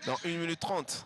Dans 1 minute 30.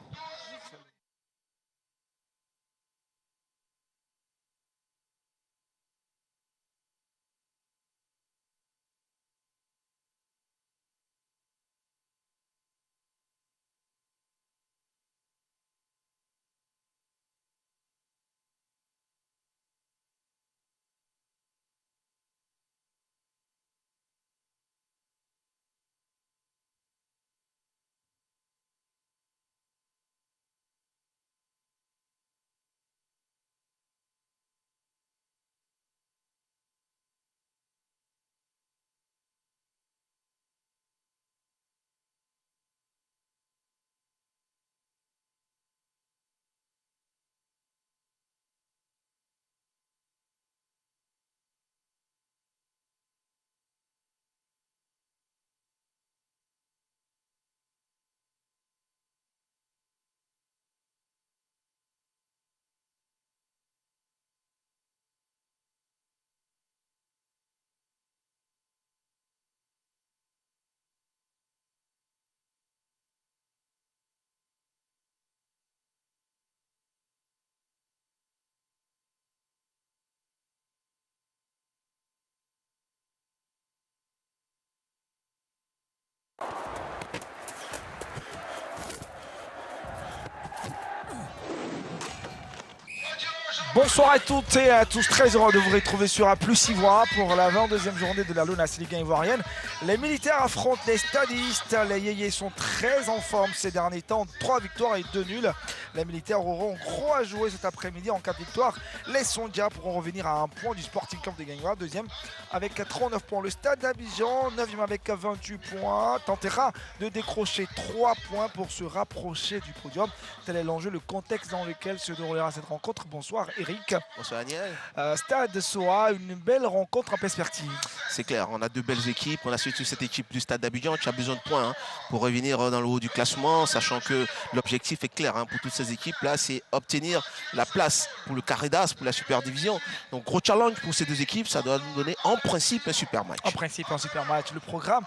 Bonsoir à toutes et à tous, très heureux de vous retrouver sur A plus Ivoire pour la 22e journée de la LONASS Ligue 1 ivoirienne. Les militaires affrontent les stadistes, les yéyés sont très en forme ces derniers temps, 3 victoires et 2 nuls. Les militaires auront gros à jouer cet après-midi en cas de victoire. Les Sondia pourront revenir à un point du Sporting Club de Gagnoa, deuxième avec 39 points. Le Stade d'Abidjan, 9e avec 28 points, tentera de décrocher 3 points pour se rapprocher du podium. Tel est l'enjeu, le contexte dans lequel se déroulera cette rencontre. Bonsoir Eric. Bonsoir Daniel. Stade Soa, une belle rencontre en perspective. C'est clair, on a deux belles équipes. On a surtout cette équipe du Stade d'Abidjan qui a besoin de points pour revenir dans le haut du classement, sachant que l'objectif est clair pour toutes ces équipes-là, c'est obtenir la place pour le carré d'as, pour la super division. Donc gros challenge pour ces deux équipes, ça doit nous donner en principe un super match. En principe, un super match. Le programme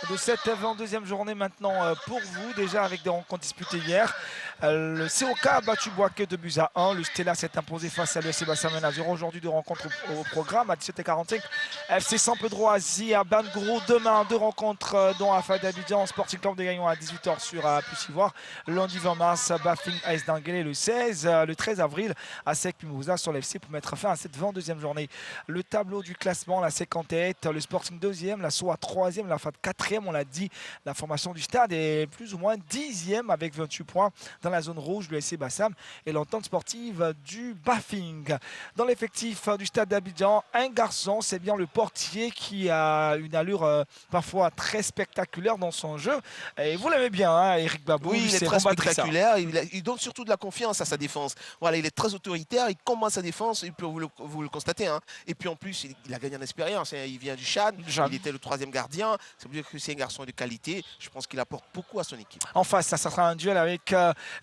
de cette 22e journée maintenant pour vous, déjà avec des rencontres disputées hier. Le COK a battu Boaké 2-1. Le Stella s'est imposé face à l'USC Bassamen à 0. Aujourd'hui, deux rencontres au programme à 17h45. FC San Pedro Asie à Bangoro. Demain, deux rencontres dont à Fada Abidjan, Sporting Club de Gagnon à 18h sur plus Ivoire. Lundi 20 mars, Bafing AS Danguélé le 16. Le 13 avril, à Sec Mimouza sur l'FC pour mettre fin à cette 22e journée. Le tableau du classement, la SEC en tête, le Sporting 2e, la SOA 3e, la FAD 4e, on l'a dit. La formation du stade est plus ou moins 10e avec 28 points. Dans la zone rouge, le SC Bassam et l'entente sportive du Bafing. Dans l'effectif du stade d'Abidjan, un garçon, c'est bien le portier qui a une allure parfois très spectaculaire dans son jeu. Et vous l'aimez bien, Eric Babou. Oui, il est très spectaculaire. Il donne surtout de la confiance à sa défense. Voilà, il est très autoritaire. Il commence sa défense. Et puis vous le constatez. Et puis en plus, il a gagné en expérience. Il vient du Chad. Il était le 3e gardien. Ça veut dire que c'est un garçon de qualité. Je pense qu'il apporte beaucoup à son équipe. En face, ça sera un duel avec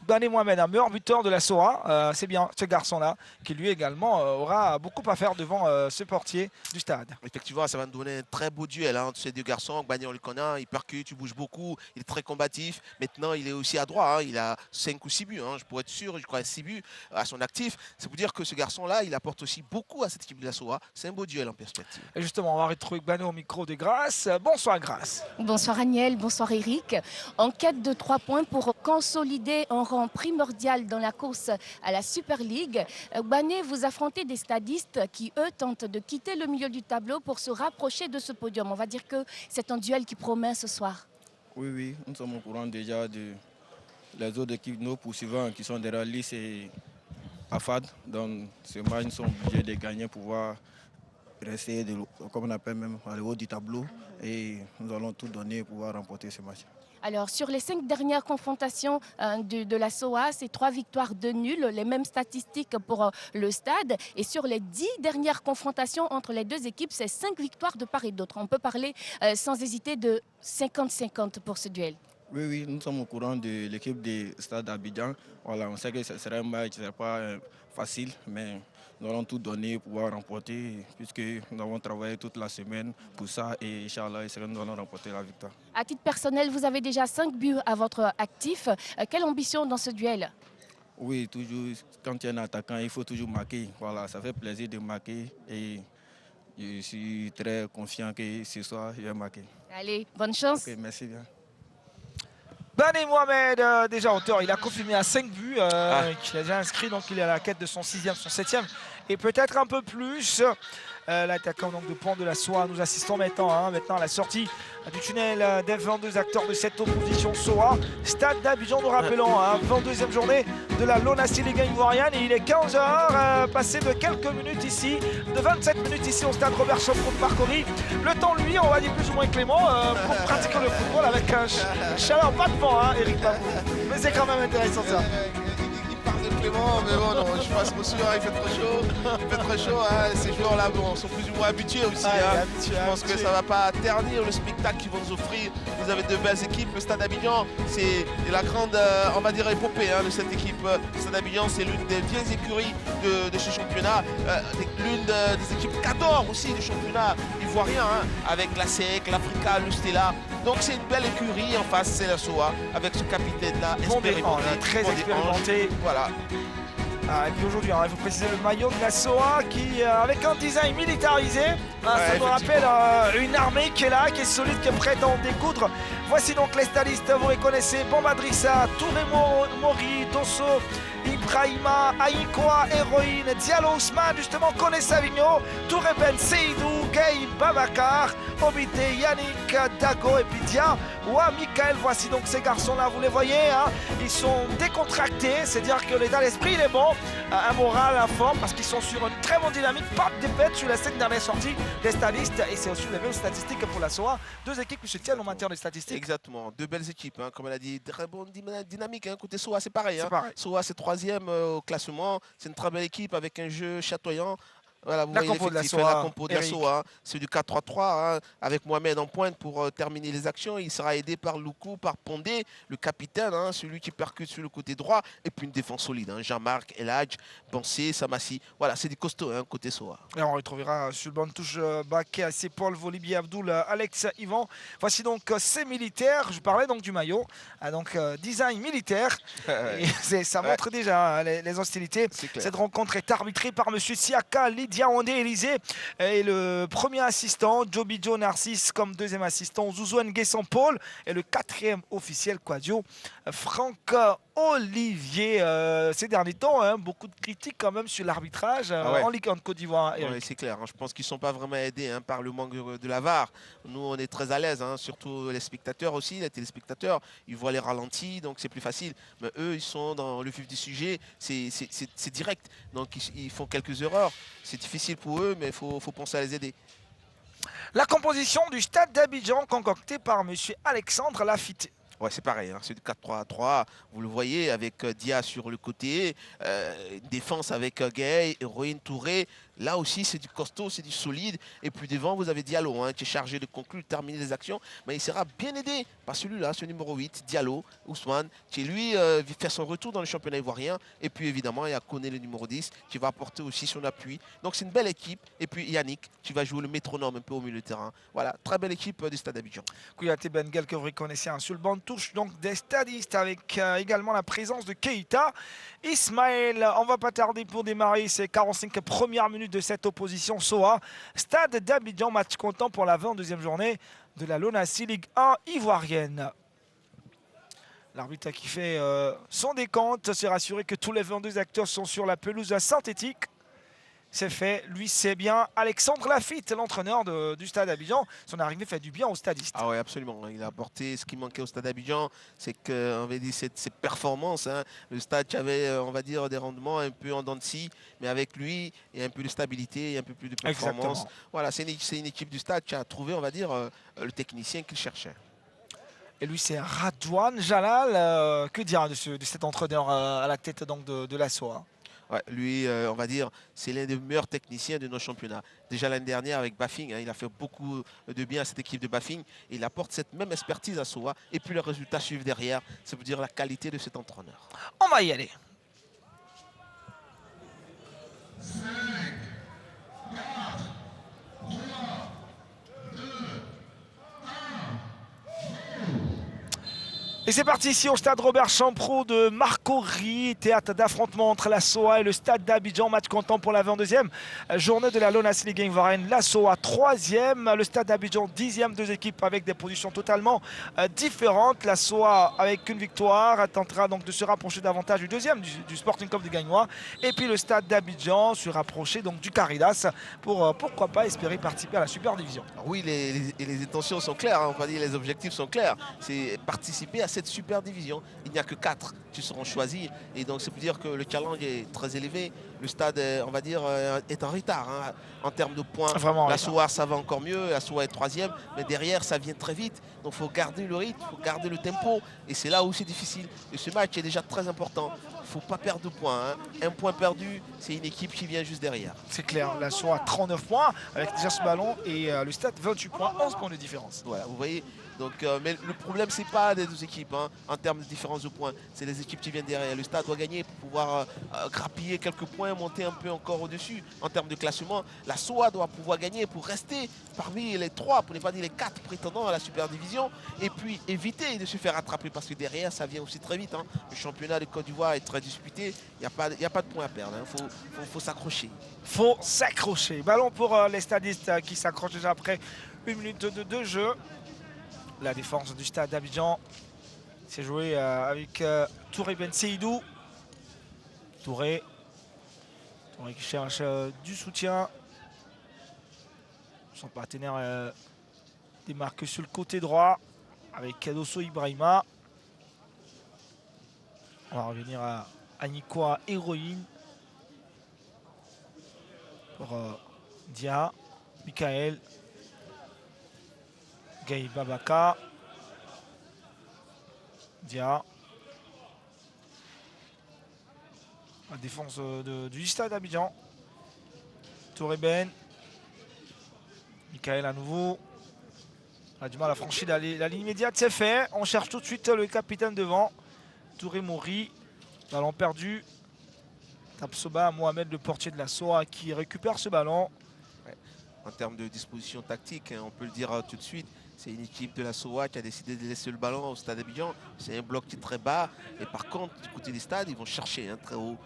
Bané Mohamed, un meilleur buteur de la SOA. C'est bien ce garçon-là qui lui également aura beaucoup à faire devant ce portier du stade. Effectivement, ça va nous donner un très beau duel entre ces deux garçons. Bané, on le connaît, il percute, il bouge beaucoup, il est très combatif. Maintenant, il est aussi à droit. Il a 5 ou 6 buts. Je pourrais être sûr, je crois 6 buts à son actif. C'est pour dire que ce garçon-là, il apporte aussi beaucoup à cette équipe de la SOA. C'est un beau duel en perspective. Et justement, on va retrouver Bané au micro de Grasse. Bonsoir Grasse. Bonsoir Agnel, bonsoir Eric. En quête de 3 points pour consolider un rang primordial dans la course à la Super League, Bané, vous affrontez des stadistes qui, eux, tentent de quitter le milieu du tableau pour se rapprocher de ce podium. On va dire que c'est un duel qui promet ce soir. Oui, nous sommes au courant déjà des autres équipes, nos poursuivants qui sont derrière Lys et AFAD. Donc ce match, nous sommes obligés de gagner pour pouvoir rester, comme on appelle même, à haut du tableau. Et nous allons tout donner pour pouvoir remporter ce match. Alors, sur les 5 dernières confrontations de la SOA, c'est 3 victoires, 2 nuls, les mêmes statistiques pour le stade. Et sur les 10 dernières confrontations entre les deux équipes, c'est 5 victoires de part et d'autre. On peut parler sans hésiter de 50-50 pour ce duel. Oui, nous sommes au courant de l'équipe du stade d'Abidjan. Voilà, on sait que ce sera un match qui ne sera pas facile, mais nous allons tout donner pour pouvoir remporter, puisque nous avons travaillé toute la semaine pour ça et Inch'Allah, nous allons remporter la victoire. À titre personnel, vous avez déjà 5 buts à votre actif. Quelle ambition dans ce duel? Oui, toujours, quand tu es un attaquant, il faut toujours marquer. Voilà, ça fait plaisir de marquer et je suis très confiant que ce soir, je vais marquer. Allez, bonne chance. Ok, merci bien. Bani Mohamed, déjà auteur, il a confirmé à 5 buts qu'il a déjà inscrit, donc il est à la quête de son 6e, son 7e et peut-être un peu plus. L'attaquant donc de Pont de la Soa, nous assistons maintenant, à la sortie du tunnel des 22 acteurs de cette opposition SOA. Stade d'Abidjan, nous rappelons, 22e journée de la LONASE Ligue ivoirienne et il est 15h, passé de quelques minutes ici, de 27 minutes ici au stade Robert Schaumburg Marcory. Le temps, lui, on va dire plus ou moins clément pour pratiquer le football avec un chaleur pas de vent, Eric Babou. Mais c'est quand même intéressant ça. Clément, mais bon, non, je pense que il fait trop chaud. Il fait trop chaud. Ces joueurs-là sont plus ou moins habitués aussi. Je pense que ça ne va pas ternir le spectacle qu'ils vont nous offrir. Vous avez de belles équipes. Le Stade d'Abidjan, c'est la grande, on va dire, épopée de cette équipe. Le Stade d'Abidjan, c'est l'une des vieilles écuries de ce championnat. L'une des équipes qu'adore aussi du championnat ivoirien, avec la SEC, l'Africa, le Stella. Donc c'est une belle écurie. En face, c'est la SOA, avec ce capitaine-là, expérimenté. Très expérimenté. Voilà. Et puis aujourd'hui, il faut préciser le maillot de la SOA qui, avec un design militarisé, ça nous rappelle une armée qui est là, qui est solide, qui est prête à en découdre. Voici donc les stadistes, vous les connaissez, Bombadrissa, Touré Mori, Dosso, Ibrahima, Aïkoa, Héroïne, Diallo Ousmane, justement, Kone Savigno, Touré Ben Seydou, Gay Babacar, Obite, Yannick, Dago et puis Dia, Ouah, Michael. Voici donc ces garçons-là, vous les voyez, ils sont décontractés, c'est-à-dire que l'état d'esprit il est bon, un moral, un forme, parce qu'ils sont sur une très bonne dynamique, pas de défaite sur les 5 dernières sorties des stadistes, et c'est aussi les mêmes statistiques pour la SOA, 2 équipes qui se tiennent en matière de statistiques. Exactement, 2 belles équipes, comme elle a dit, très bonne dynamique. Côté SOA, c'est pareil. Pareil. SOA, c'est 3e au classement, c'est une très belle équipe avec un jeu chatoyant. Voilà, vous La voyez compo de la l'effectif, SOA, la compo de la SOA, c'est du 4-3-3 avec Mohamed en pointe pour terminer les actions. Il sera aidé par Loukou, par Pondé, le capitaine, celui qui percute sur le côté droit, et puis une défense solide. Jean-Marc, Eladj, Bansé, Samassi. Voilà, c'est du costaud côté SOA. Et on retrouvera sur le banc de touche Baké, Paul, Volibi, Abdoul, Alex, Yvan. Voici donc ces militaires. Je parlais donc du maillot, donc design militaire. Et ça montre déjà les hostilités. Cette rencontre est arbitrée par M. Siaka Lidiaondé Élysée et le premier assistant, Joby Joe Narcisse, comme 2e assistant, Zouzouen Guesson Paul et le 4e officiel Quadio, Franck Olivier. Ces derniers temps, beaucoup de critiques quand même sur l'arbitrage en Ligue 1 de Côte d'Ivoire. Ouais, c'est clair, je pense qu'ils ne sont pas vraiment aidés par le manque de la VAR. Nous, on est très à l'aise, surtout les spectateurs aussi, les téléspectateurs. Ils voient les ralentis, donc c'est plus facile. Mais eux, ils sont dans le vif du sujet, c'est direct. Donc ils font quelques erreurs. C'est difficile pour eux, mais il faut penser à les aider. La composition du stade d'Abidjan concoctée par M. Alexandre Lafitte. Ouais, c'est pareil, c'est du 4-3-3, vous le voyez, avec Dia sur le côté, une défense avec Gay, Héroïne, Touré. Là aussi, c'est du costaud, c'est du solide. Et puis devant, vous avez Diallo, qui est chargé de conclure, de terminer les actions. Mais il sera bien aidé par celui-là, ce numéro 8, Diallo, Ousmane, qui lui fait son retour dans le championnat ivoirien. Et puis évidemment, il y a Kone, le numéro 10, qui va apporter aussi son appui. Donc c'est une belle équipe. Et puis Yannick, qui va jouer le métronome un peu au milieu de terrain. Voilà, très belle équipe du Stade d'Abidjan. Kouyaté Benguel, que vous connaissez, sur le banc de touche donc des stadistes, avec également la présence de Keita. Ismaël, on ne va pas tarder pour démarrer ces 45 premières minutes de cette opposition SOA. Stade d'Abidjan, match comptant pour la 22e journée de la LONASE Ligue 1 ivoirienne. L'arbitre qui fait son décompte, s'est rassuré que tous les 22 acteurs sont sur la pelouse synthétique. C'est fait, lui c'est bien. Alexandre Lafitte, l'entraîneur du Stade d'Abidjan, son arrivée fait du bien aux stadistes. Ah oui, absolument. Il a apporté ce qui manquait au Stade d'Abidjan, c'est que, on va dire, ses performances. Le stade qui avait, on va dire, des rendements un peu en dents de scie, mais avec lui, il y a un peu de stabilité, et un peu plus de performance. Exactement. Voilà, c'est une équipe du Stade qui a trouvé, on va dire, le technicien qu'il cherchait. Et lui, c'est Radouane Jalal. Que dire de cet entraîneur à la tête donc, de la SOA? Ouais, lui, on va dire, c'est l'un des meilleurs techniciens de nos championnats. Déjà l'année dernière avec Bafing, il a fait beaucoup de bien à cette équipe de Bafing. Il apporte cette même expertise à SOA et puis les résultats suivent derrière. Ça veut dire la qualité de cet entraîneur. On va y aller. Et c'est parti ici au stade Robert Champrou de Marcory, théâtre d'affrontement entre la SOA et le stade d'Abidjan. Match comptant pour la 22e journée de la Lonas League Varenne. La SOA 3e, le stade d'Abidjan 10e, deux équipes avec des positions totalement différentes. La SOA avec une victoire tentera donc de se rapprocher davantage du deuxième du Sporting Club de Gagnois. Et puis le stade d'Abidjan se rapprocher donc du Caridas pour pourquoi pas espérer participer à la Super Division. Oui, les intentions sont claires, hein, on va dire les objectifs sont clairs. C'est participer à cette super division. Il n'y a que 4 qui seront choisis. Et donc, c'est pour dire que le challenge est très élevé. Le stade, on va dire, est en retard hein, en termes de points. Vraiment La SOA, ça va encore mieux. La SOA est 3e. Mais derrière, ça vient très vite. Donc, il faut garder le rythme, il faut garder le tempo. Et c'est là où c'est difficile. Et ce match est déjà très important. Il ne faut pas perdre de points. Hein. Un point perdu, c'est une équipe qui vient juste derrière. C'est clair. La SOA 39 points avec déjà ce ballon. Et le stade 28 points, 11 points de différence. Voilà, vous voyez. Donc, mais le problème, ce n'est pas les deux équipes hein, en termes de différence de points. C'est les équipes qui viennent derrière. Le stade doit gagner pour pouvoir grappiller quelques points, monter un peu encore au-dessus en termes de classement. La SOA doit pouvoir gagner pour rester parmi les 3, pour ne pas dire les 4 prétendants à la Super Division. Et puis éviter de se faire attraper parce que derrière, ça vient aussi très vite. Hein. Le championnat de Côte d'Ivoire est très disputé. Il n'y a pas de points à perdre. Il faut s'accrocher. Il faut s'accrocher. Ballon pour les stadistes qui s'accrochent déjà après 1 minute de jeu. La défense du stade d'Abidjan s'est jouée avec Touré Ben Seydou. Touré qui cherche du soutien. Son partenaire démarque sur le côté droit avec Kadosso Ibrahima. On va revenir à Anikoa Héroïne. Pour Dia, Michael. Gaï Babaka. Dia. La défense du stade d'Abidjan. Touré Ben. Michael à nouveau. On a du mal à franchir la ligne immédiate. C'est fait. On cherche tout de suite le capitaine devant. Touré Mori. Ballon perdu. Tapsoba Mohamed, le portier de la SOA, qui récupère ce ballon. Ouais. En termes de disposition tactique, hein, on peut le dire tout de suite. C'est une équipe de la SOA qui a décidé de laisser le ballon au stade d'Abidjan. C'est un bloc qui est très bas. Et par contre, du côté des stades, ils vont chercher hein, très haut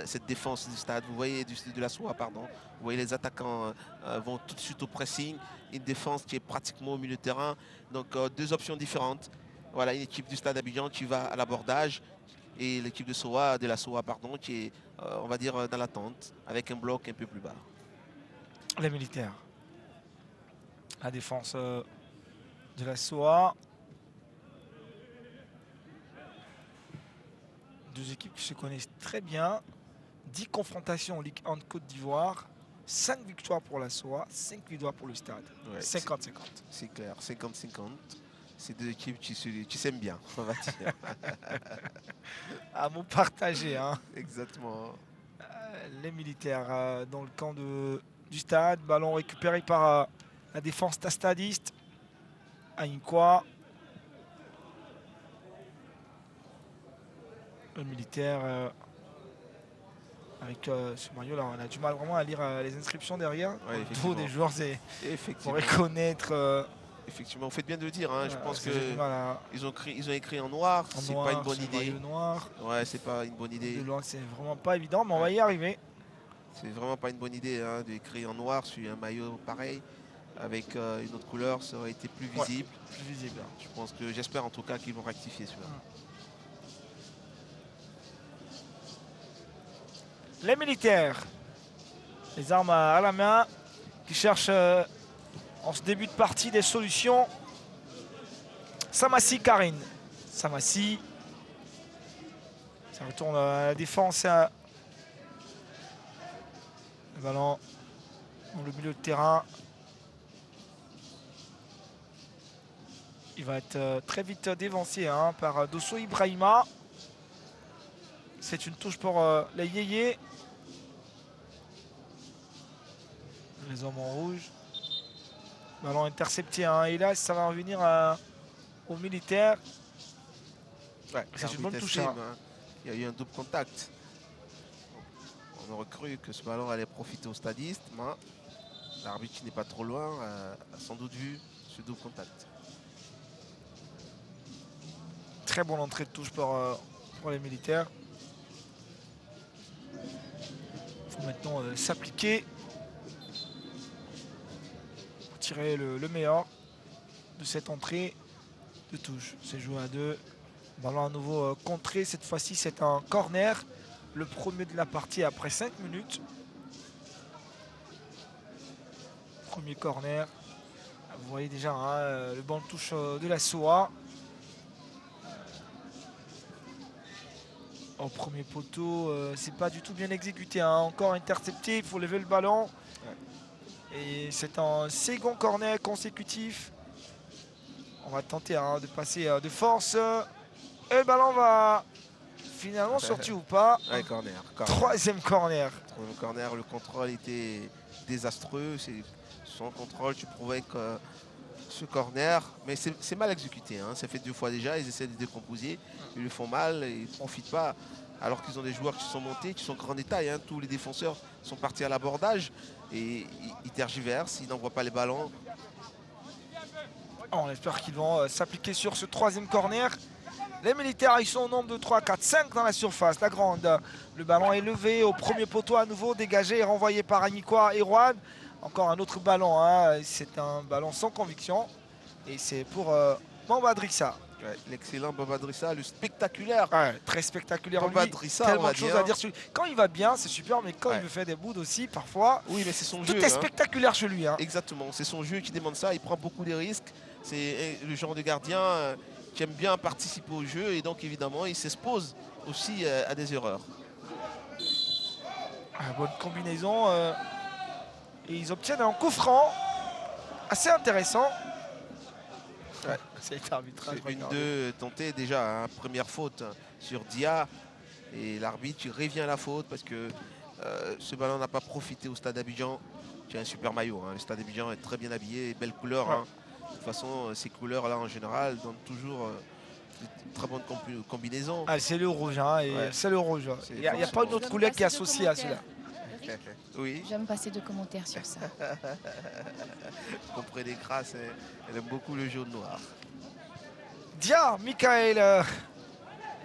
cette défense du stade. Vous voyez, de la SOA, pardon. Vous voyez, les attaquants vont tout de suite au pressing. Une défense qui est pratiquement au milieu de terrain. Donc, deux options différentes. Voilà, une équipe du stade d'Abidjan qui va à l'abordage. Et l'équipe de la SOA, pardon, qui est, on va dire, dans l'attente, avec un bloc un peu plus bas. Les militaires. La défense de la SOA. Deux équipes qui se connaissent très bien. 10 confrontations en Ligue 1 de Côte d'Ivoire. 5 victoires pour la SOA, 5 victoires pour le stade. 50-50. Ouais, c'est clair, 50-50. C'est deux équipes qui s'aiment bien, on va dire. À mot partagé. Hein. Exactement. Les militaires dans le camp du stade. Ballon récupéré par la défense stadiste. Aïnkwa. Le militaire avec ce maillot là, on a du mal vraiment à lire les inscriptions derrière. Ouais, le dos des joueurs, pour reconnaître. Effectivement, vous faites bien de le dire. Hein. Je pense qu'ils ont écrit en noir. C'est Noir, pas une bonne idée. Noir. Ouais, c'est pas une bonne idée. De loin, c'est vraiment pas évident, mais on va y arriver. C'est vraiment pas une bonne idée hein, d'écrire en noir sur un maillot pareil. Avec une autre couleur, ça aurait été plus visible. Ouais, plus visible. Je pense que j'espère en tout cas qu'ils vont rectifier cela. Les militaires, les armes à la main, qui cherchent en ce début de partie des solutions. Samassi Karine. Samassi. Ça retourne à la défense. Le ballon dans le milieu de terrain. Il va être très vite dévancé hein, par Dosso Ibrahima. C'est une touche pour les Yéyés. Les hommes en rouge. Ballon intercepté. Hein. Et là, ça va revenir aux militaires. Ouais, c'est une bonne touche. Hein. Il y a eu un double contact. On aurait cru que ce ballon allait profiter au stadiste, mais l'arbitre n'est pas trop loin, a sans doute vu ce double contact. Très bonne entrée de touche pour les militaires. Il faut maintenant s'appliquer pour tirer le meilleur de cette entrée de touche. C'est joué à 2. Ballon à nouveau contré. Cette fois-ci, c'est un corner. Le premier de la partie après 5 minutes. Premier corner. Vous voyez déjà hein, le banc de touche de la SOA. Au premier poteau, c'est pas du tout bien exécuté. Hein. Encore intercepté, il faut lever le ballon. Ouais. Et c'est un second corner consécutif. On va tenter hein, de passer de force. Et le ballon va finalement sortir ou pas. Ouais, corner. Troisième corner. Troisième corner, le contrôle était désastreux. Sans contrôle, tu prouvais que ce corner, mais c'est mal exécuté. Hein. Ça fait 2 fois déjà, ils essaient de décomposer, ils le font mal, ils ne profitent pas. Alors qu'ils ont des joueurs qui sont montés, qui sont grand détail. Hein. Tous les défenseurs sont partis à l'abordage et ils tergiversent, ils n'envoient pas les ballons. On espère qu'ils vont s'appliquer sur ce troisième corner. Les militaires, ils sont au nombre de 3, 4, 5 dans la surface, la grande. Le ballon est levé au premier poteau à nouveau, dégagé et renvoyé par Anikwa et Rouen. Encore un autre ballon, hein. C'est un ballon sans conviction. Et c'est pour Bamba Drissa. Ouais, l'excellent Bamba Drissa, le spectaculaire. Ouais, très spectaculaire. Bamba Drissa, tellement de choses à dire. Quand il va bien, c'est super, mais quand ouais. il me fait des boudes aussi, parfois, oui, mais c'est son tout jeu. est spectaculaire chez lui. Hein. Exactement, c'est son jeu qui demande ça. Il prend beaucoup de risques. C'est le genre de gardien qui aime bien participer au jeu et donc évidemment, il s'expose aussi à des erreurs. Bonne combinaison. Et ils obtiennent un coup franc assez intéressant. Ouais, c'est arbitrage. 1-2 tenté déjà, hein, première faute sur Dia. Et l'arbitre il revient à la faute parce que ce ballon n'a pas profité au stade d'Abidjan. Tu as un super maillot. Hein. Le stade d'Abidjan est très bien habillé, belle couleur. Ouais. Hein. De toute façon, ces couleurs-là en général donnent toujours de très bonnes combinaisons. Ah, c'est le rouge. Hein, ouais. C'est le rouge. Il n'y a pas une autre couleur qui est associée à celui-là. Oui. J'aime passer de commentaires sur ça. Comprenez grâce, elle aime beaucoup le jaune noir. Dia, Michael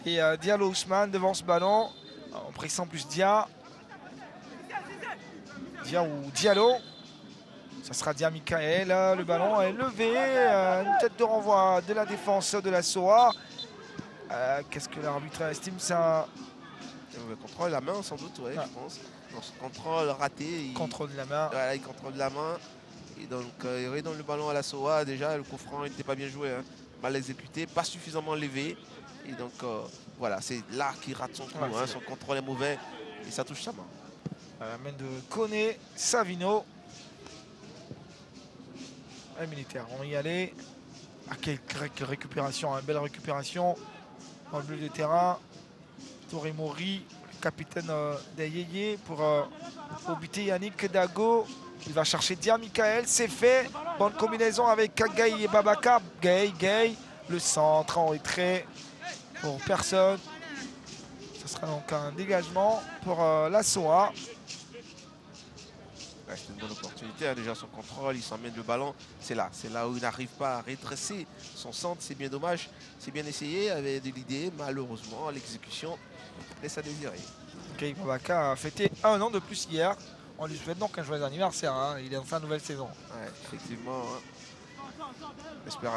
et Diallo Ousmane devant ce ballon. En pressant plus Dia. Dia ou Diallo. Ça sera Dia Michael. Le ballon est levé. Une tête de renvoi de la défense de la SOA. Qu'est-ce que l'arbitre estime ça? Il contrôle la main sans doute, ouais, je pense. Dans ce contrôle raté, il contrôle la main. Voilà, il contrôle la main. Et donc il redonne le ballon à la SOA. Déjà, le coup franc n'était pas bien joué, hein. Mal exécuté, pas suffisamment levé. Et donc voilà, c'est là qu'il rate son coup. Ouais, hein. Son contrôle est mauvais et ça touche sa main. La main de Koné Savino. Les militaires vont y aller. Ah, quelle récupération, une belle récupération dans le bleu de terrain. Torimori, capitaine des Yéyés pour buter Yannick Dago. Il va chercher Dia Michael, c'est fait. Bonne combinaison avec Gay et Babaka. Gay, le centre en retrait pour personne. Ce sera donc un dégagement pour la SOA. Ouais, c'est une bonne opportunité, hein. Déjà son contrôle, il s'emmène le ballon. C'est là où il n'arrive pas à redresser son centre. C'est bien dommage. C'est bien essayé avec de l'idée. Malheureusement, l'exécution laisse à désirer. Gay Babaka a fêté 1 an de plus hier. On lui souhaite donc un joyeux anniversaire. Hein. Il est en fin de nouvelle saison. Ouais, effectivement. Hein. J'espère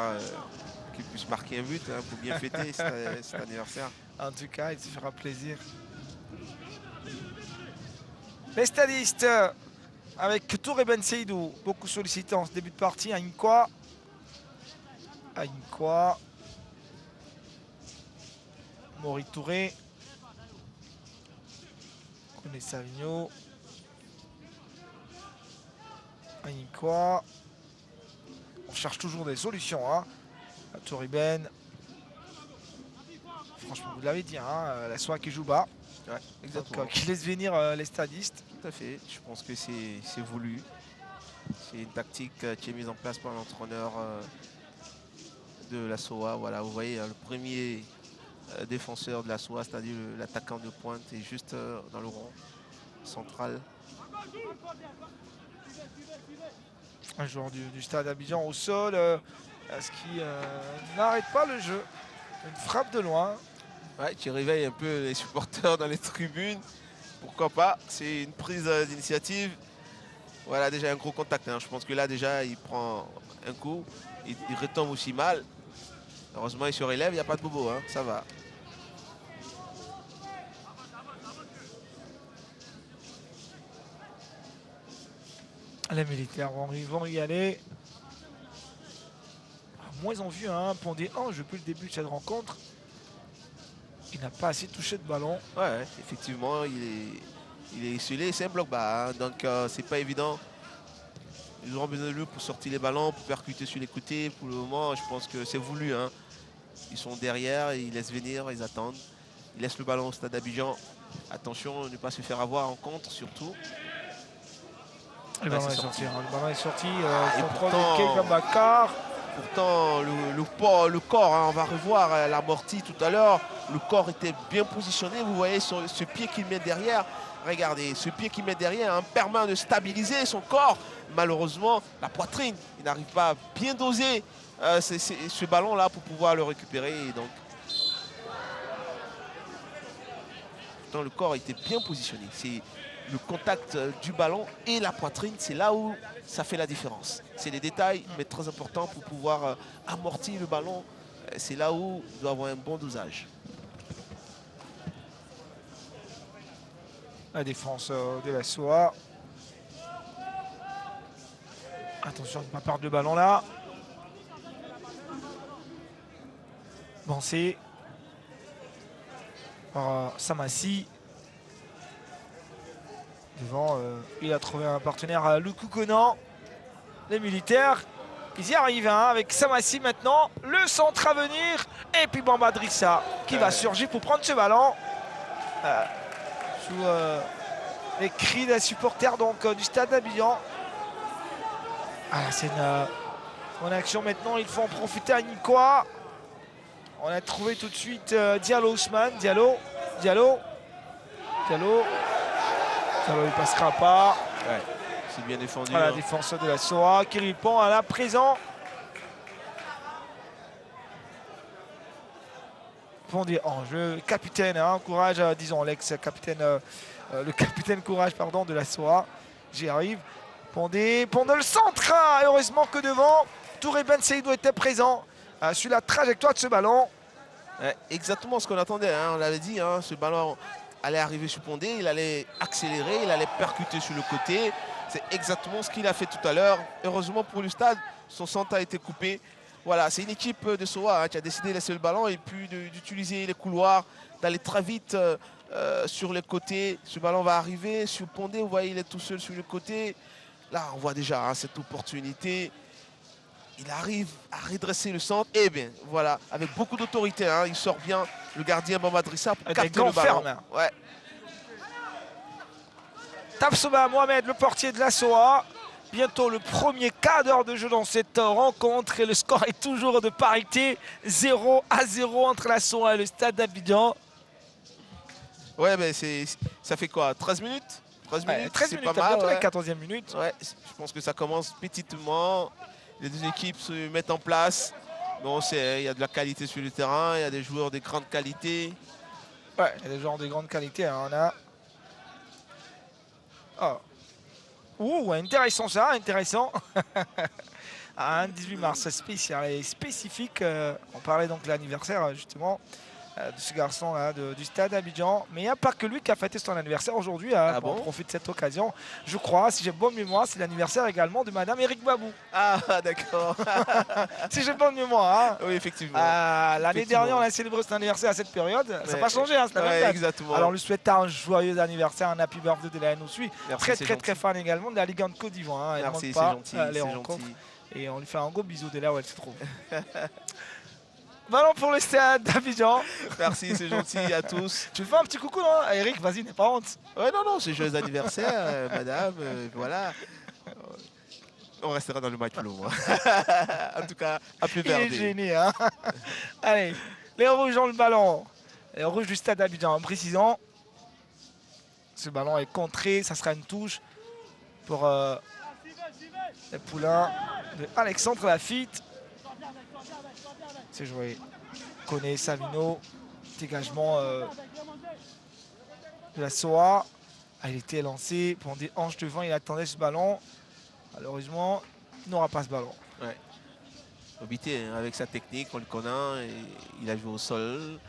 qu'il puisse marquer un but, hein, pour bien fêter cet anniversaire. En tout cas, il se fera plaisir. Les stadistes avec Touré Ben Seydou, beaucoup sollicité en ce début de partie. Aïnkwa. Mori Touré. Koné Savigno. Aïnkwa. On cherche toujours des solutions. Hein. Touré Ben. Franchement, vous l'avez dit, hein, la SOA qui joue bas. Ouais, exactement. Donc, qui laisse venir les stadistes. Tout à fait. Je pense que c'est voulu. C'est une tactique qui est mise en place par l'entraîneur de la SOA. Voilà, vous voyez, hein, le premier défenseur de la SOA, c'est-à-dire l'attaquant de pointe, est juste dans le rond. central. Un joueur du Stade Abidjan au sol, ce qui n'arrête pas le jeu. Une frappe de loin. Ouais, tu réveilles un peu les supporters dans les tribunes. Pourquoi pas? C'est une prise d'initiative. Voilà, déjà un gros contact. Hein. Je pense que là, déjà, il prend un coup. Il retombe aussi mal. Heureusement, il se relève. Il n'y a pas de bobo. Hein. Ça va. Les militaires vont y aller. Moins ils ont vu Pondé 1 depuis le début de cette rencontre. Il n'a pas assez touché de ballon. Ouais, effectivement, il est isolé. C'est un bloc bas. Hein. Donc, c'est pas évident. Ils auront besoin de lui pour sortir les ballons, pour percuter sur les côtés. Pour le moment, je pense que c'est voulu. Hein. Ils sont derrière, ils laissent venir, ils attendent. Ils laissent le ballon au Stade d'Abidjan. Attention, ne pas se faire avoir en contre, surtout. Le Ouais, ballon est sorti. sorti. Le ballon est sorti. Et Contrôle pourtant- de Keita Bakar. Pourtant, le corps, hein, on va revoir l'amorti tout à l'heure. Le corps était bien positionné. Vous voyez ce pied qu'il met derrière. Regardez, ce pied qu'il met derrière permet de stabiliser son corps. Malheureusement, la poitrine, il n'arrive pas à bien doser ce ballon-là pour pouvoir le récupérer. Et donc, pourtant, le corps était bien positionné. C'est le contact du ballon et la poitrine, c'est là où ça fait la différence. C'est des détails, mais très importants pour pouvoir amortir le ballon. C'est là où il doit avoir un bon dosage. La défense de la SOA. Attention de ne pas perdre le ballon là. Bansé. Samassi. Devant, il a trouvé un partenaire, Luku Conan. Les militaires, ils y arrivent avec Samassi maintenant. Le centre à venir. Et puis Bamba Drissa qui va surgir pour prendre ce ballon. Sous les cris des supporters donc, du Stade d'Abidjan. C'est une action maintenant. Il faut en profiter à Nicois. On a trouvé tout de suite Diallo Ousmane. Diallo, il passera pas. Ouais, c'est bien défendu. La hein. défense de la SOA qui répond à la présent. Pondé en jeu. Capitaine, courage, disons l'ex-capitaine, le capitaine courage pardon, de la SOA. J'y arrive. Pondé le centre. Heureusement que devant, Touré Ben Seydou était présent sur la trajectoire de ce ballon. Ouais, exactement ce qu'on attendait. Hein. On l'avait dit, ce ballon allait arriver sur Pondé, il allait accélérer, il allait percuter sur le côté. C'est exactement ce qu'il a fait tout à l'heure. Heureusement pour le Stade, son centre a été coupé. Voilà, c'est une équipe de SOA qui a décidé de laisser le ballon et puis d'utiliser les couloirs, d'aller très vite sur les côtés. Ce ballon va arriver sur Pondé, vous voyez, il est tout seul sur le côté. Là, on voit déjà cette opportunité. Il arrive à redresser le centre. Et bien, voilà, avec beaucoup d'autorité. Il sort bien le gardien Bamba Drissa pour capter le ballon. Ferme. Ouais. Tapsoba Mohamed, le portier de la SOA. Bientôt le premier quart d'heure de jeu dans cette rencontre. Et le score est toujours de parité. 0-0 entre la SOA et le Stade d'Abidjan. Ouais, ben ça fait quoi? 13 minutes 13 minutes, 13 c'est minutes, pas mal. bientôt Ouais. la 14e minute. Ouais, je pense que ça commence petitement. Les deux équipes se mettent en place. Bon, il y a de la qualité sur le terrain, il y a des joueurs de grande qualité. Ouais, il y a des joueurs de grande qualité. On a. Oh, intéressant ça, intéressant. 18 mars spécial et spécifique. On parlait donc de l'anniversaire justement de ce garçon là du Stade Abidjan. Mais il n'y a pas que lui qui a fêté son anniversaire aujourd'hui. On profite de cette occasion. Je crois, si j'ai bonne mémoire, c'est l'anniversaire également de Madame Eric Babou. Ah, d'accord. Si j'ai bonne mémoire. Oui, effectivement. L'année dernière, on a célébré son anniversaire à cette période. Ça n'a pas changé, c'est la même date. Exactement. Alors, on lui souhaite un joyeux anniversaire, un happy birthday de la NO. Merci, très fan également de la Ligue 1 de Côte d'Ivoire. Merci, c'est gentil. Les rencontres. Et on lui fait un gros bisou de là où elle se trouve. Ballon pour le Stade d'Abidjan. Merci, c'est gentil à tous. Tu fais un petit coucou, non Eric, vas-y, n'aie pas honte. Ouais, non, c'est joyeux anniversaire, madame. Voilà. On restera dans le match pour le moment. En tout cas, happy Il est birthday. gêné, Allez, les rouges ont le ballon. Les rouges du Stade d'Abidjan, en précisant. Ce ballon est contré, ça sera une touche pour les poulains de Alexandre Lafitte. C'est joué. Koné, Savino, dégagement de la SOA. Ah, il était lancé pour des hanches devant, il attendait ce ballon. Malheureusement, il n'aura pas ce ballon. Ouais. Obité, hein, avec sa technique, on le connaît, et il a joué au sol.